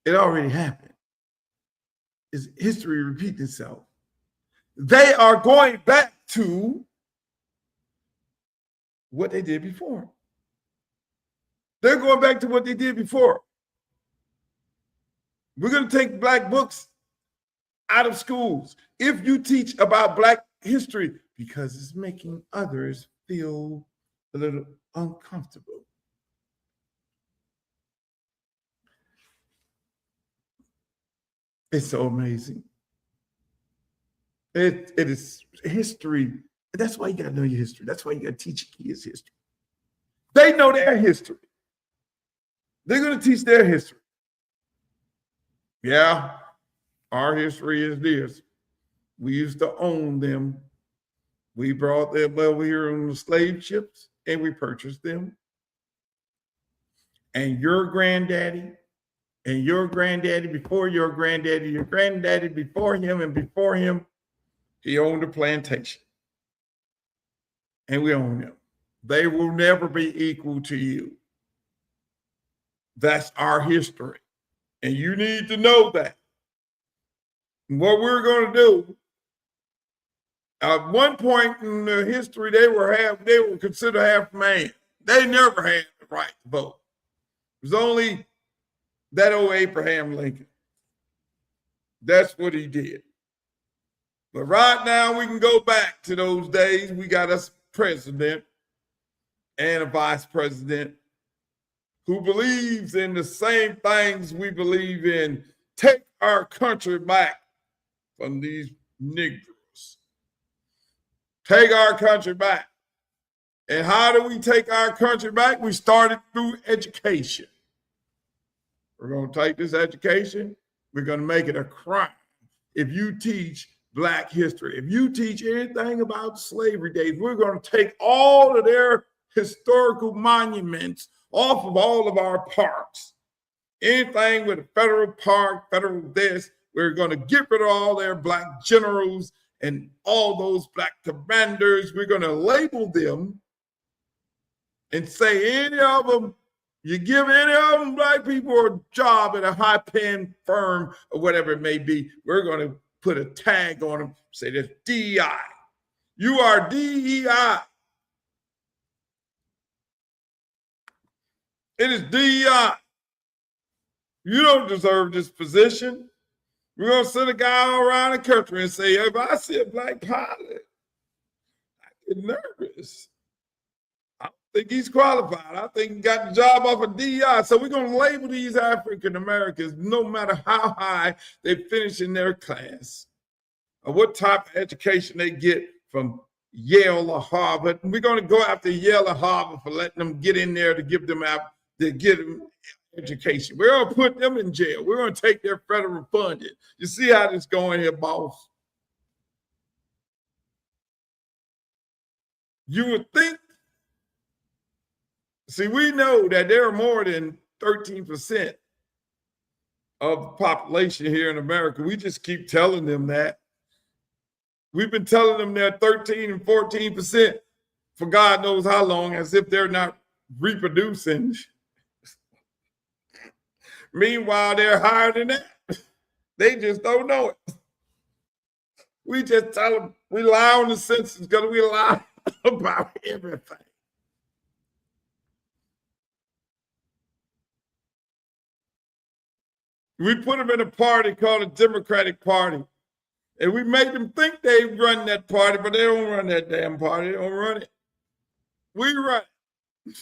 C: it already happened. Is history repeating itself? They are going back to what they did before. They're going back to what they did before. We're going to take Black books out of schools if you teach about Black history, because it's making others feel a little uncomfortable. It's so amazing. It is history. That's why you got to know your history. That's why you got to teach your kids history. They know their history. They're going to teach their history. Yeah, our history is this. We used to own them. We brought them over here on the slave ships and we purchased them. And your granddaddy and your granddaddy before your granddaddy before him, and before him, he owned a plantation. And we own them. They will never be equal to you. That's our history. And you need to know that. And what we're going to do, at one point in the history, they were considered half man. They never had the right to vote. It was only that old Abraham Lincoln. That's what he did. But right now we can go back to those days. We got a president and a vice president who believes in the same things we believe in. Take our country back from these Negroes. Take our country back. And how do we take our country back? We started through education. We're going to take this education. We're going to make it a crime. If you teach Black history, if you teach anything about slavery days, we're going to take all of their historical monuments off of all of our parks. Anything with a federal park, federal this, we're going to get rid of all their Black generals and all those Black commanders. We're going to label them and say any of them, you give any of them Black people a job at a high-paying firm or whatever it may be, we're going to put a tag on them, say that's DEI. You are DEI. It is DEI. You don't deserve this position. We're going to send a guy all around the country and say, if I see a Black pilot, I get nervous. I don't think he's qualified. I think he got the job off of DEI. So we're going to label these African Americans, no matter how high they finish in their class or what type of education they get from Yale or Harvard. We're going to go after Yale or Harvard for letting them get in there to give them education. We're going to put them in jail. We're going to take their federal funding. You see how this going here, boss? You would think, see, we know that there are more than 13% of the population here in America. We just keep telling them that. We've been telling them they're 13 and 14% for God knows how long, as if they're not reproducing. Meanwhile, they're higher than that. They just don't know it. We just tell them we lie on the census because we lie about everything. We put them in a party called the Democratic Party. And we make them think they run that party, but they don't run that damn party. They don't run it. We run it.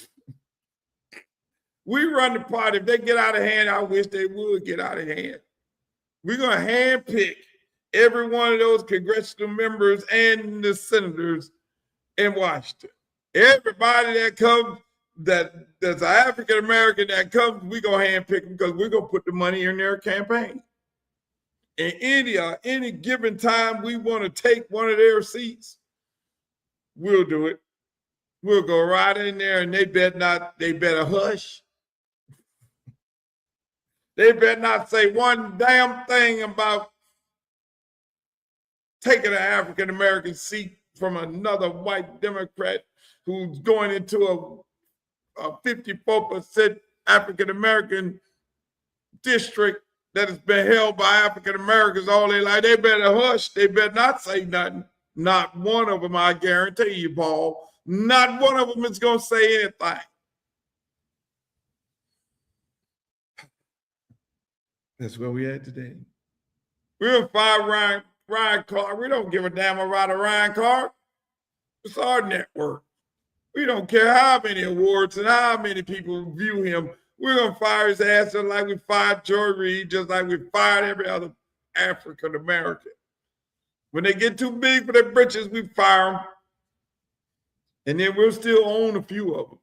C: We run the party. If they get out of hand, I wish they would get out of hand. We're going to handpick every one of those congressional members and the senators in Washington. Everybody that comes, that's an African American that comes, we're going to handpick them because we're going to put the money in their campaign. And any given time we want to take one of their seats, we'll do it. We'll go right in there, and they better hush. They better not say one damn thing about taking an African American seat from another white Democrat who's going into a 54% African American district that has been held by African Americans all their life. They better hush. They better not say nothing. Not one of them, I guarantee you, Paul. Not one of them is going to say anything. That's where we at today. We're going to fire Ryan Clark. We don't give a damn about Ryan Clark. It's our network. We don't care how many awards and how many people view him. We're going to fire his ass just like we fired Joy Reid, just like we fired every other African American. When they get too big for their britches, we fire them. And then we'll still own a few of them.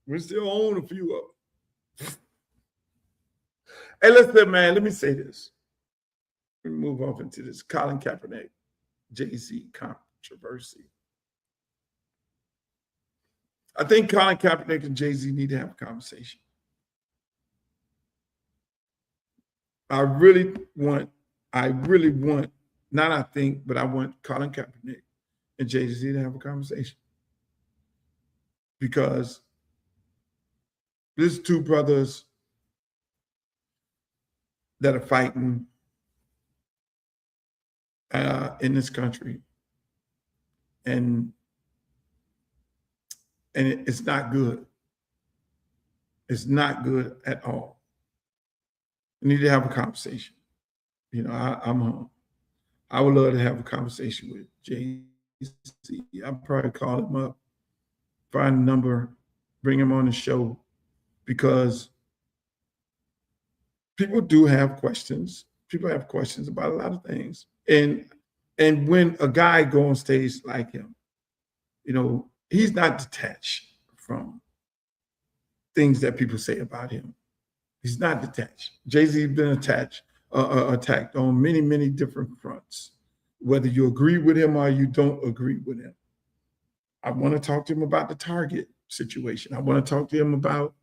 C: We'll still own a few of them. Hey, listen, man, let me say this. Let me move off into this Colin Kaepernick, Jay-Z controversy. I think Colin Kaepernick and Jay-Z need to have a conversation. I really want, not I think, but I want Colin Kaepernick and Jay-Z to have a conversation. Because there's two brothers that are fighting in this country. And it's not good. It's not good at all. We need to have a conversation. You know, I'm home. I would love to have a conversation with Jay-Z. I'll probably call him up, find a number, bring him on the show, because people do have questions. People have questions about a lot of things. And when a guy goes on stage like him, you know, he's not detached from things that people say about him. He's not detached. Jay-Z's been attacked on many, many different fronts, whether you agree with him or you don't agree with him. I want to talk to him about the Target situation. I want to talk to him about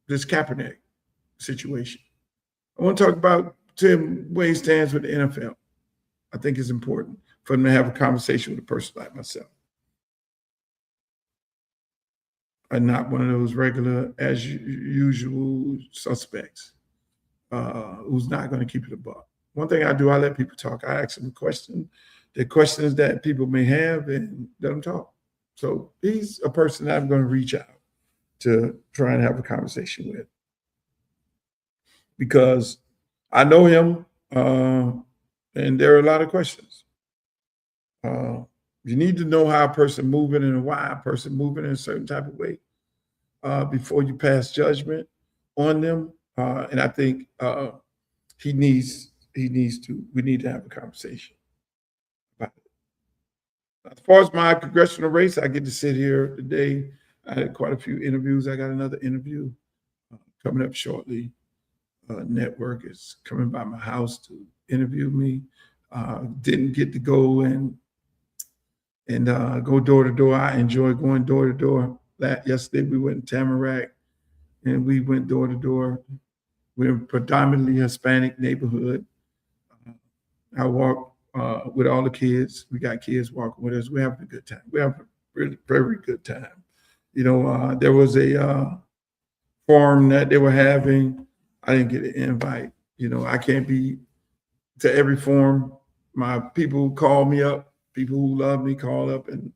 C: this Kaepernick situation. I want to talk about where he stands with the NFL. I think it's important for him to have a conversation with a person like myself. I'm not one of those regular, as usual suspects who's not going to keep it a buck. One thing I do, I let people talk. I ask them questions, the questions that people may have, and let them talk. So he's a person that I'm going to reach out to try and have a conversation with, because I know him, and there are a lot of questions. You need to know how a person moving and why a person moving in a certain type of way before you pass judgment on them. And I think we need to have a conversation about it. As far as my congressional race, I get to sit here today. I had quite a few interviews. I got another interview coming up shortly. Network is coming by my house to interview me. Didn't get to go and go door to door. I enjoy going door to door. Yesterday we went in Tamarack and we went door to door. We're a predominantly Hispanic neighborhood. I walk with all the kids. We got kids walking with us. We're having a good time. We have a really very good time. You know, there was a forum that they were having. I didn't get an invite. You know, I can't be to every forum. My people call me up. People who love me call up and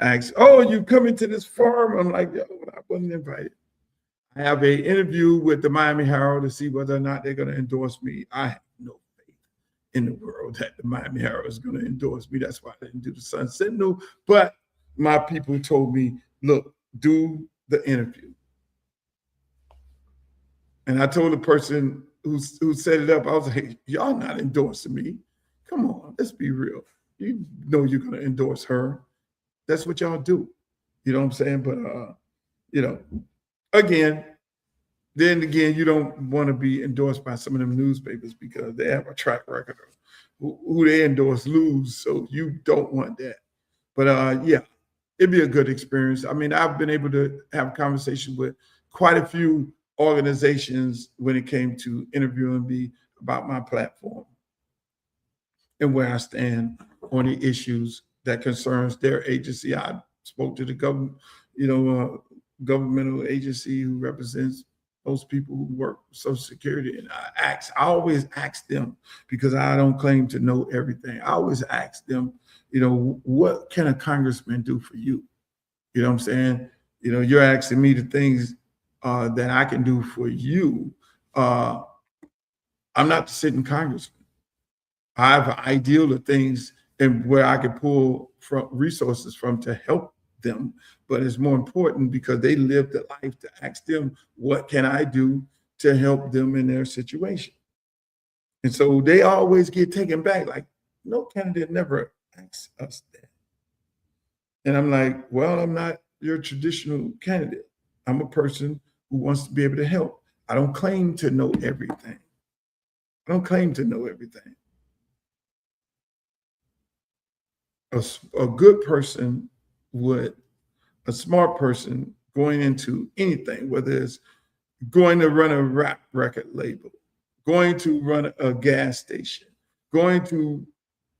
C: ask, "Oh, you coming to this forum?" I'm like, "Yo, I wasn't invited." I have an interview with the Miami Herald to see whether or not they're going to endorse me. I have no faith in the world that the Miami Herald is going to endorse me. That's why I didn't do the Sun Sentinel. But my people told me, "Look, do the interview." And I told the person who set it up, I was like, "Hey, y'all not endorsing me. Come on, let's be real. You know you're going to endorse her. That's what y'all do." You know what I'm saying? But, you know, again, you don't want to be endorsed by some of them newspapers because they have a track record of who they endorse lose. So you don't want that. But, yeah, it'd be a good experience. I mean, I've been able to have a conversation with quite a few organizations when it came to interviewing me about my platform and where I stand on the issues that concerns their agency. I spoke to the government, governmental agency who represents those people who work for Social Security. And I always ask them, because I don't claim to know everything. I always ask them, what can a congressman do for you? You know what I'm saying? You're asking me the things that I can do for you. I'm not the sitting congressman. I have an ideal of things and where I can pull from resources from to help them. But it's more important because they live the life to ask them, what can I do to help them in their situation? And so they always get taken back, like, no candidate never asks us that. And I'm like, well, I'm not your traditional candidate. I'm a person who wants to be able to help. I don't claim to know everything. I don't claim to know everything. A good person a smart person going into anything, whether it's going to run a rap record label, going to run a gas station, going to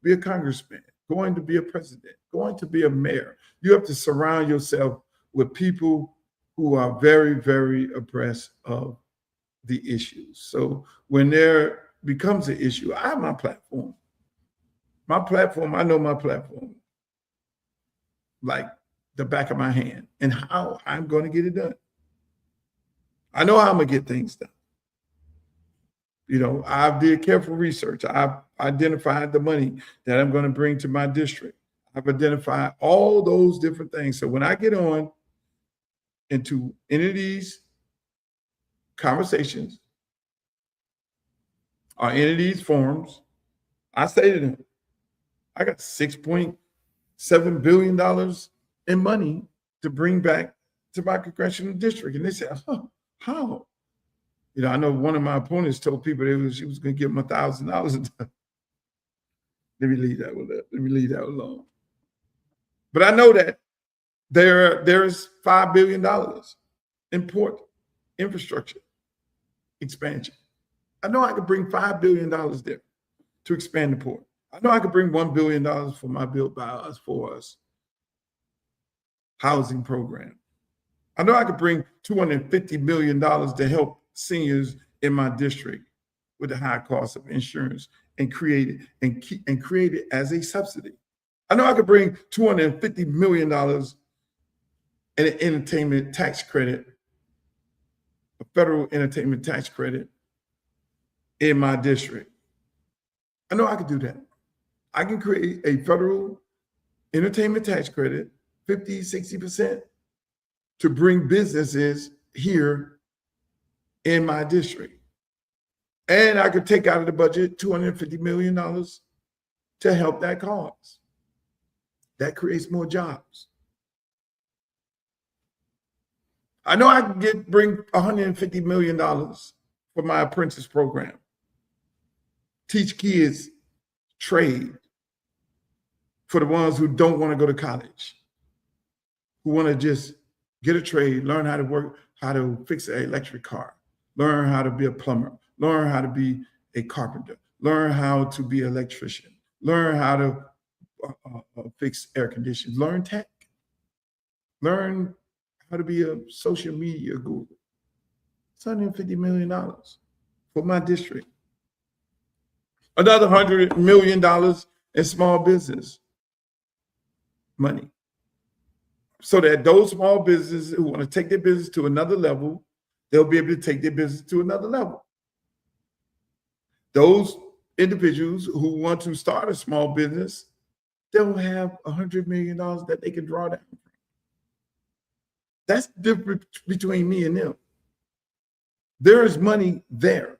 C: be a congressman, going to be a president, going to be a mayor, you have to surround yourself with people who are very, very abreast of the issues. So when there becomes an issue, I have my platform. My platform, I know my platform like the back of my hand and how I'm going to get it done. I know how I'm going to get things done. I've did careful research. I've identified the money that I'm going to bring to my district. I've identified all those different things. So when I get on into any of these conversations or any of these forums, I say to them, I got $6.7 billion in money to bring back to my congressional district. And they said, how? I know one of my opponents told people she was going to give them $1,000. Let me leave that alone. But I know that there's $5 billion in port infrastructure expansion. I know I could bring $5 billion there to expand the port. I know I could bring $1 billion for my Built by Us for Us housing program. I know I could bring $250 million to help seniors in my district with the high cost of insurance and create it as a subsidy. I know I could bring $250 million in an entertainment tax credit, a federal entertainment tax credit in my district. I know I could do that. I can create a federal entertainment tax credit, 50, 60%, to bring businesses here in my district. And I could take out of the budget $250 million to help that cause. That creates more jobs. I know I can bring $150 million for my apprentice program. Teach kids trade for the ones who don't want to go to college, who want to just get a trade, learn how to work, how to fix an electric car, learn how to be a plumber, learn how to be a carpenter, learn how to be an electrician, learn how to fix air conditioning, learn tech, learn how to be a social media guru. It's $150 million for my district. Another $100 million in small business money, so that those small businesses who want to take their business to another level, they'll be able to take their business to another level. Those individuals who want to start a small business, they'll have $100 million that they can draw down from. That's the difference between me and them. There is money there.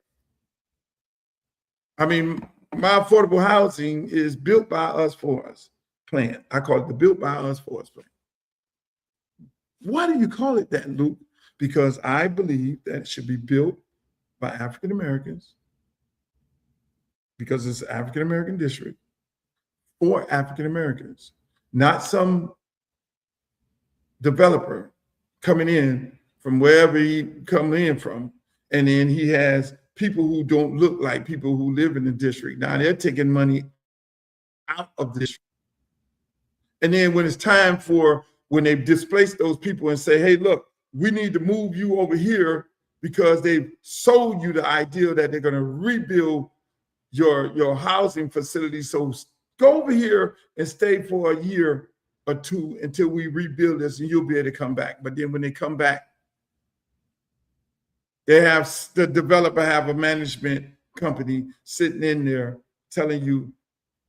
C: I mean, my affordable housing is built by us for us plan. I call it the built by us for us plan. Why do you call it that, Luke? Because I believe that it should be built by African Americans, because it's an African American district for African Americans, not some developer coming in from wherever he come in from, and then he has people who don't look like people who live in the district. Now they're taking money out of the district. And then when it's time for, when they displace those people and say, hey, look, we need to move you over here because they've sold you the idea that they're going to rebuild your housing facility. So go over here and stay for a year or two until we rebuild this and you'll be able to come back. But then when they come back, they have, the developer have a management company sitting in there telling you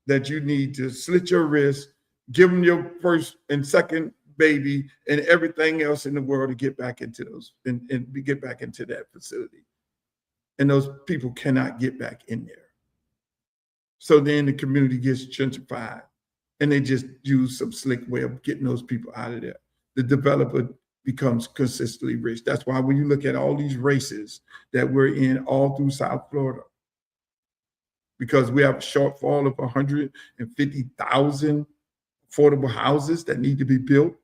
C: that you need to slit your wrist, give them your first and second baby and everything else in the world to get back into those and get back into that facility. And those people cannot get back in there. So then the community gets gentrified and they just use some slick way of getting those people out of there. The developer becomes consistently rich. That's why when you look at all these races that we're in all through South Florida, because we have a shortfall of 150,000 affordable houses that need to be built.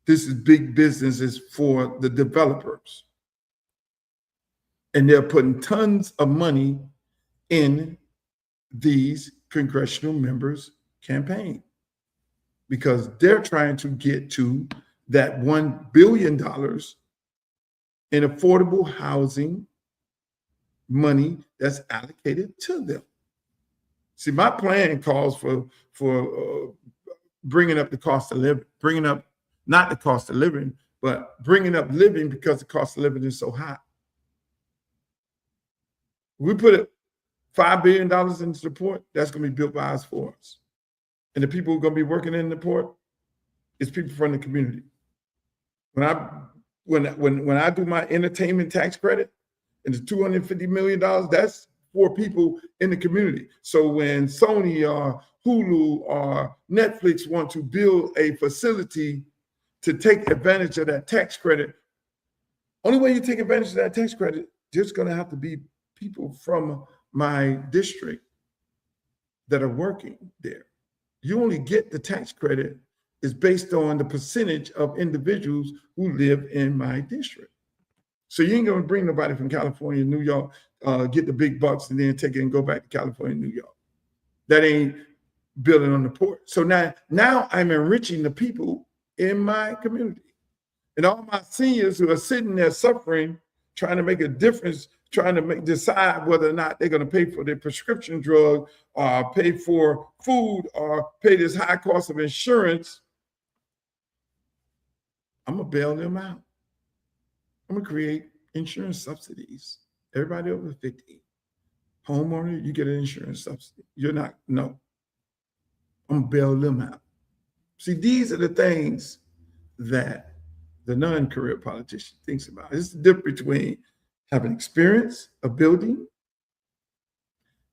C: This is big businesses for the developers. And they're putting tons of money in these congressional members' campaign because they're trying to get to that $1 billion in affordable housing money that's allocated to them. See, my plan calls for bringing up the cost of living, bringing up not the cost of living, but bringing up living because the cost of living is so high. We put $5 billion into the port, that's going to be built by us for us. And the people who are going to be working in the port is people from the community. When I do my entertainment tax credit and it's $250 million, that's for people in the community. So when Sony or Hulu or Netflix want to build a facility to take advantage of that tax credit, only way you take advantage of that tax credit, there's going to have to be people from my district that are working there. You only get the tax credit is based on the percentage of individuals who live in my district. So you ain't going to bring nobody from California, New York, get the big bucks and then take it and go back to California, New York. That ain't building on the port. So now I'm enriching the people in my community. And all my seniors who are sitting there suffering, trying to make a difference, trying to decide whether or not they're going to pay for their prescription drug, or pay for food, or pay this high cost of insurance, I'm going to bail them out. I'm going to create insurance subsidies. Everybody over 50. Homeowner, you get an insurance subsidy. You're not, no. I'm gonna bail them out. See, these are the things that the non-career politician thinks about. It's the difference between having experience of building,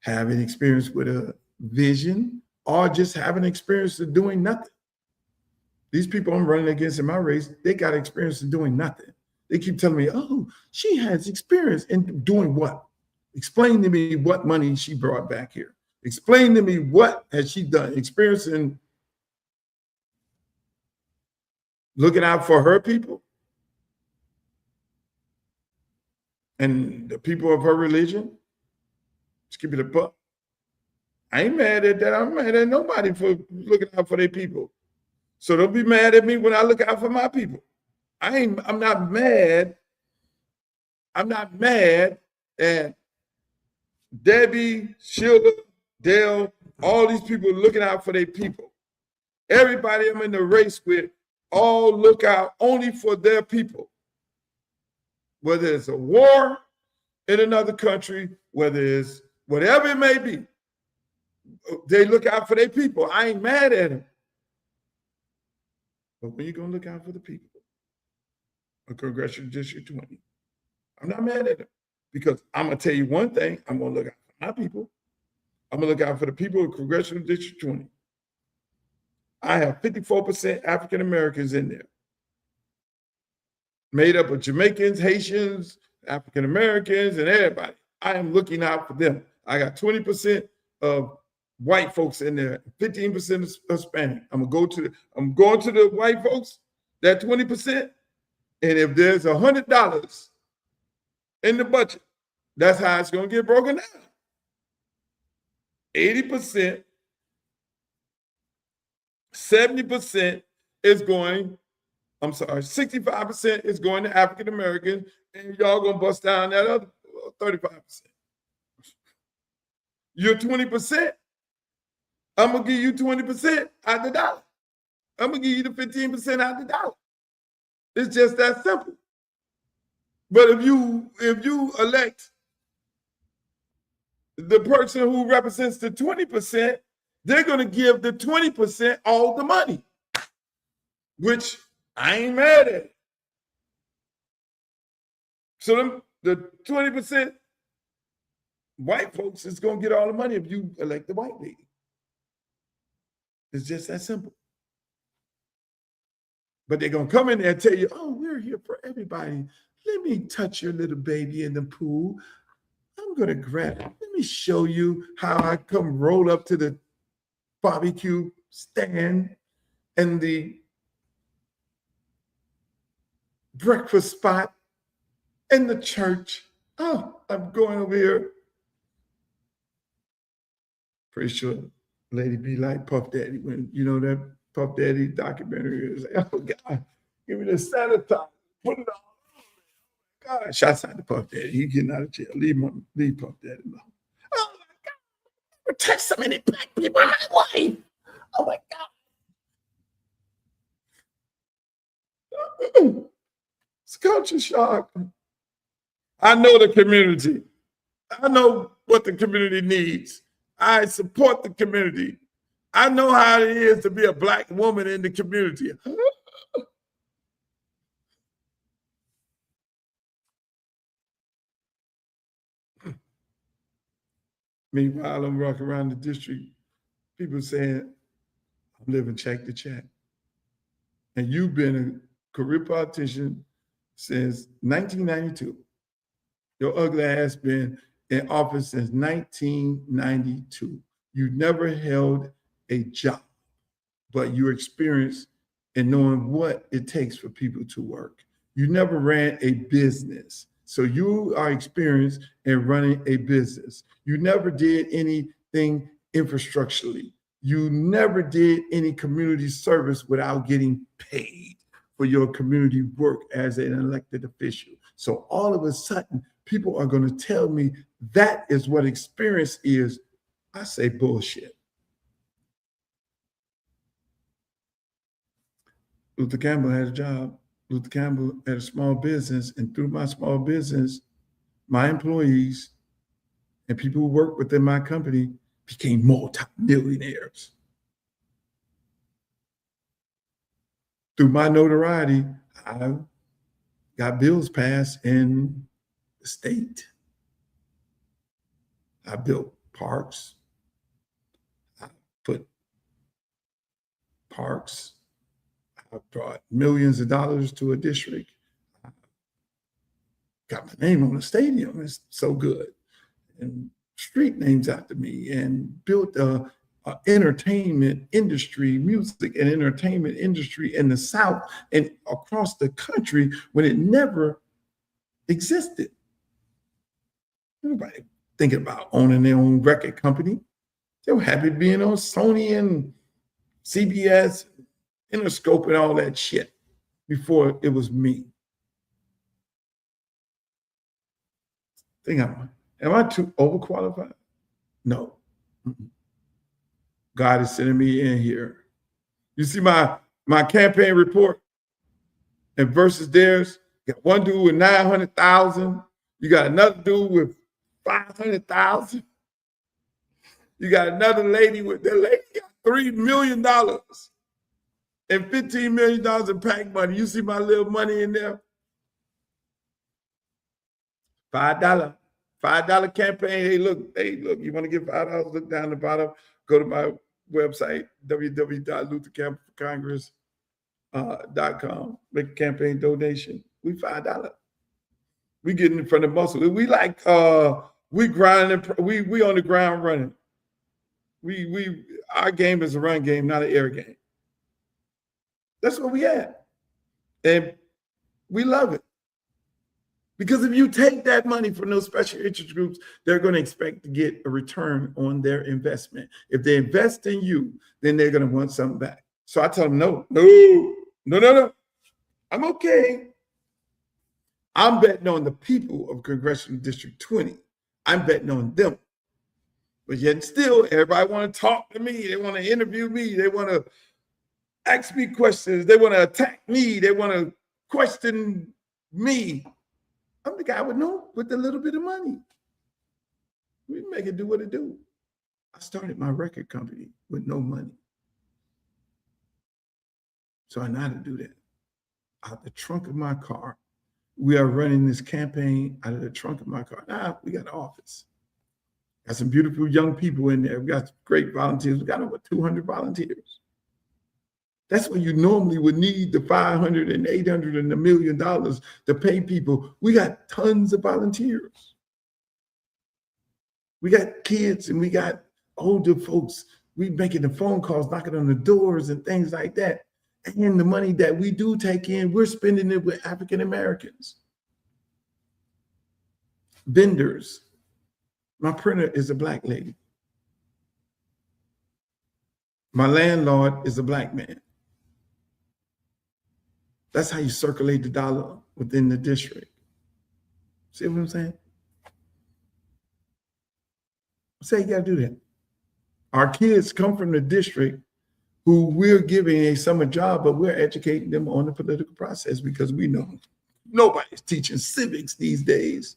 C: having experience with a vision, or just having experience of doing nothing. These people I'm running against in my race, they got experience of doing nothing. They keep telling me, oh, she has experience in doing what? Explain to me what money she brought back here. Explain to me what has she done? Experience in looking out for her people and the people of her religion. Just keep it a buck. I ain't mad at that. I'm mad at nobody for looking out for their people. So don't be mad at me when I look out for my people. I'm not mad. I'm not mad at Debbie, Sheila, Dale, all these people looking out for their people. Everybody I'm in the race with all look out only for their people. Whether it's a war in another country, whether it's whatever it may be, they look out for their people. I ain't mad at them. But when you gonna look out for the people of Congressional District 20, I'm not mad at them because I'm gonna tell you one thing, I'm gonna look out for my people. I'm gonna look out for the people of Congressional District 20. I have 54% African Americans in there, made up of Jamaicans, Haitians, African Americans, and everybody. I am looking out for them. I got 20% of white folks in there, 15% of Hispanic. I'm going to the white folks, that 20%, and if there's $100 in the budget, that's how it's going to get broken down. 80%, 70% is going, 65% is going to African Americans, and y'all gonna bust down that other 35%. You're 20%. I'm gonna give you 20% out the dollar. I'm gonna give you the 15% out the dollar. It's just that simple. But if you elect the person who represents the 20%, they're gonna give the 20% all the money, which I ain't mad at it. So the 20% white folks is gonna get all the money if you elect the white lady. It's just that simple. But they're gonna come in there and tell you, oh, we're here for everybody. Let me touch your little baby in the pool. I'm gonna grab it. Let me show you how I come roll up to the barbecue stand and the breakfast spot in the church. Oh, I'm going over here. Pretty sure lady be like Puff Daddy when you know that Puff Daddy documentary is like, oh God, give me the sanitizer, put it on. God, shouts out to Puff Daddy. He getting out of jail. Leave Puff Daddy alone. Oh my God, I touched so many black people in my life. Oh my God. It's culture shock. I know the community. I know what the community needs. I support the community. I know how it is to be a black woman in the community. Meanwhile, I'm walking around the district, people saying, I'm living check to check. And you've been a career politician since 1992. Your ugly ass been in office since 1992. You never held a job, but you're experienced in knowing what it takes for people to work. You never ran a business. So you are experienced in running a business. You never did anything infrastructurally. You never did any community service without getting paid for your community work as an elected official. So all of a sudden, people are going to tell me that is what experience is. I say bullshit. Luther Campbell had a job. Luther Campbell had a small business, and through my small business, my employees and people who work within my company became multi-millionaires. through my notoriety, I got bills passed in the state. I built parks. I put parks. I brought millions of dollars to a district. I got my name on the stadium. It's so good. And street names after me, and built a entertainment industry, music and entertainment industry in the South and across the country when it never existed. Everybody thinking about owning their own record company. They were happy being on Sony and CBS, Interscope and all that shit before it was me. Am I too overqualified? No. God is sending me in here. You see my campaign report and versus theirs. You got one dude with 900,000. You got another dude with 500,000. You got another lady with that lady got $3 million and $15 million in PAC money. You see my little money in there? $5 campaign. Hey, look, you want to get $5? Look down the bottom. Go to my website, www.luthercampforcongress.com. Make a campaign donation. We $5. We getting in front of muscle. We like we grinding. We on the ground running. Our game is a run game, not an air game. That's what we at, and we love it. Because if you take that money from those special interest groups, they're going to expect to get a return on their investment. If they invest in you, then they're going to want something back. So I tell them, no. I'm okay. I'm betting on the people of Congressional District 20. I'm betting on them. But yet still, everybody want to talk to me. They want to interview me. They want to ask me questions. They want to attack me. They want to question me. I'm the guy with a little bit of money. We make it do what it do. I started my record company with no money. So I know how to do that. Out the trunk of my car. We are running this campaign out of the trunk of my car. Now we got an office. Got some beautiful young people in there. We got great volunteers. We got over 200 volunteers. That's when you normally would need the $500 and $800 and $1 million to pay people. We got tons of volunteers. We got kids and we got older folks. We making the phone calls, knocking on the doors and things like that. And the money that we do take in, we're spending it with African Americans. Vendors. My printer is a Black lady. My landlord is a Black man. That's how you circulate the dollar within the district. See what I'm saying? Say you gotta do that. Our kids come from the district who we're giving a summer job, but we're educating them on the political process because we know nobody's teaching civics these days.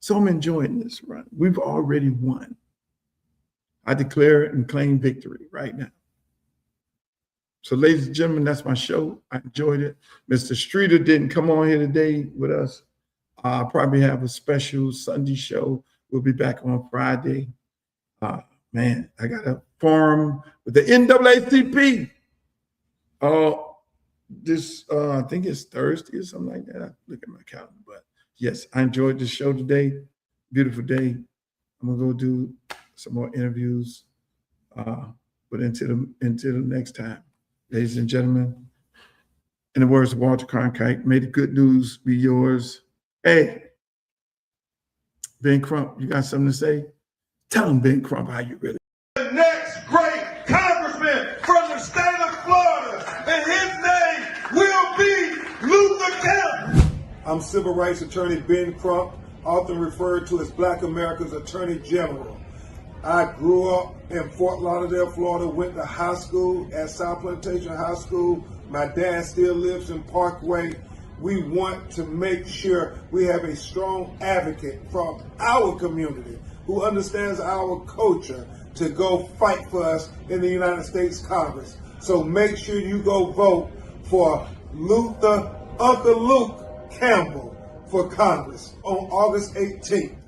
C: So I'm enjoying this run. We've already won. I declare and claim victory right now. So ladies and gentlemen, that's my show. I enjoyed it. Mr. Streeter didn't come on here today with us. I'll probably have a special Sunday show. We'll be back on Friday. Man, I got a forum with the NAACP. I think it's Thursday or something like that. I look at my calendar, but yes, I enjoyed the show today. Beautiful day. I'm gonna go do some more interviews. But until the next time, ladies and gentlemen, in the words of Walter Cronkite, may the good news be yours. Hey, Ben Crump, you got something to say? Tell him, Ben Crump, how you really.
A: The next great congressman from the state of Florida, and his name will be Luther Kemp. I'm civil rights attorney Ben Crump, often referred to as Black America's Attorney General. I grew up in Fort Lauderdale, Florida, went to high school at South Plantation High School. My dad still lives in Parkway. We want to make sure we have a strong advocate from our community who understands our culture to go fight for us in the United States Congress. So make sure you go vote for Uncle Luke Campbell for Congress on August 18th.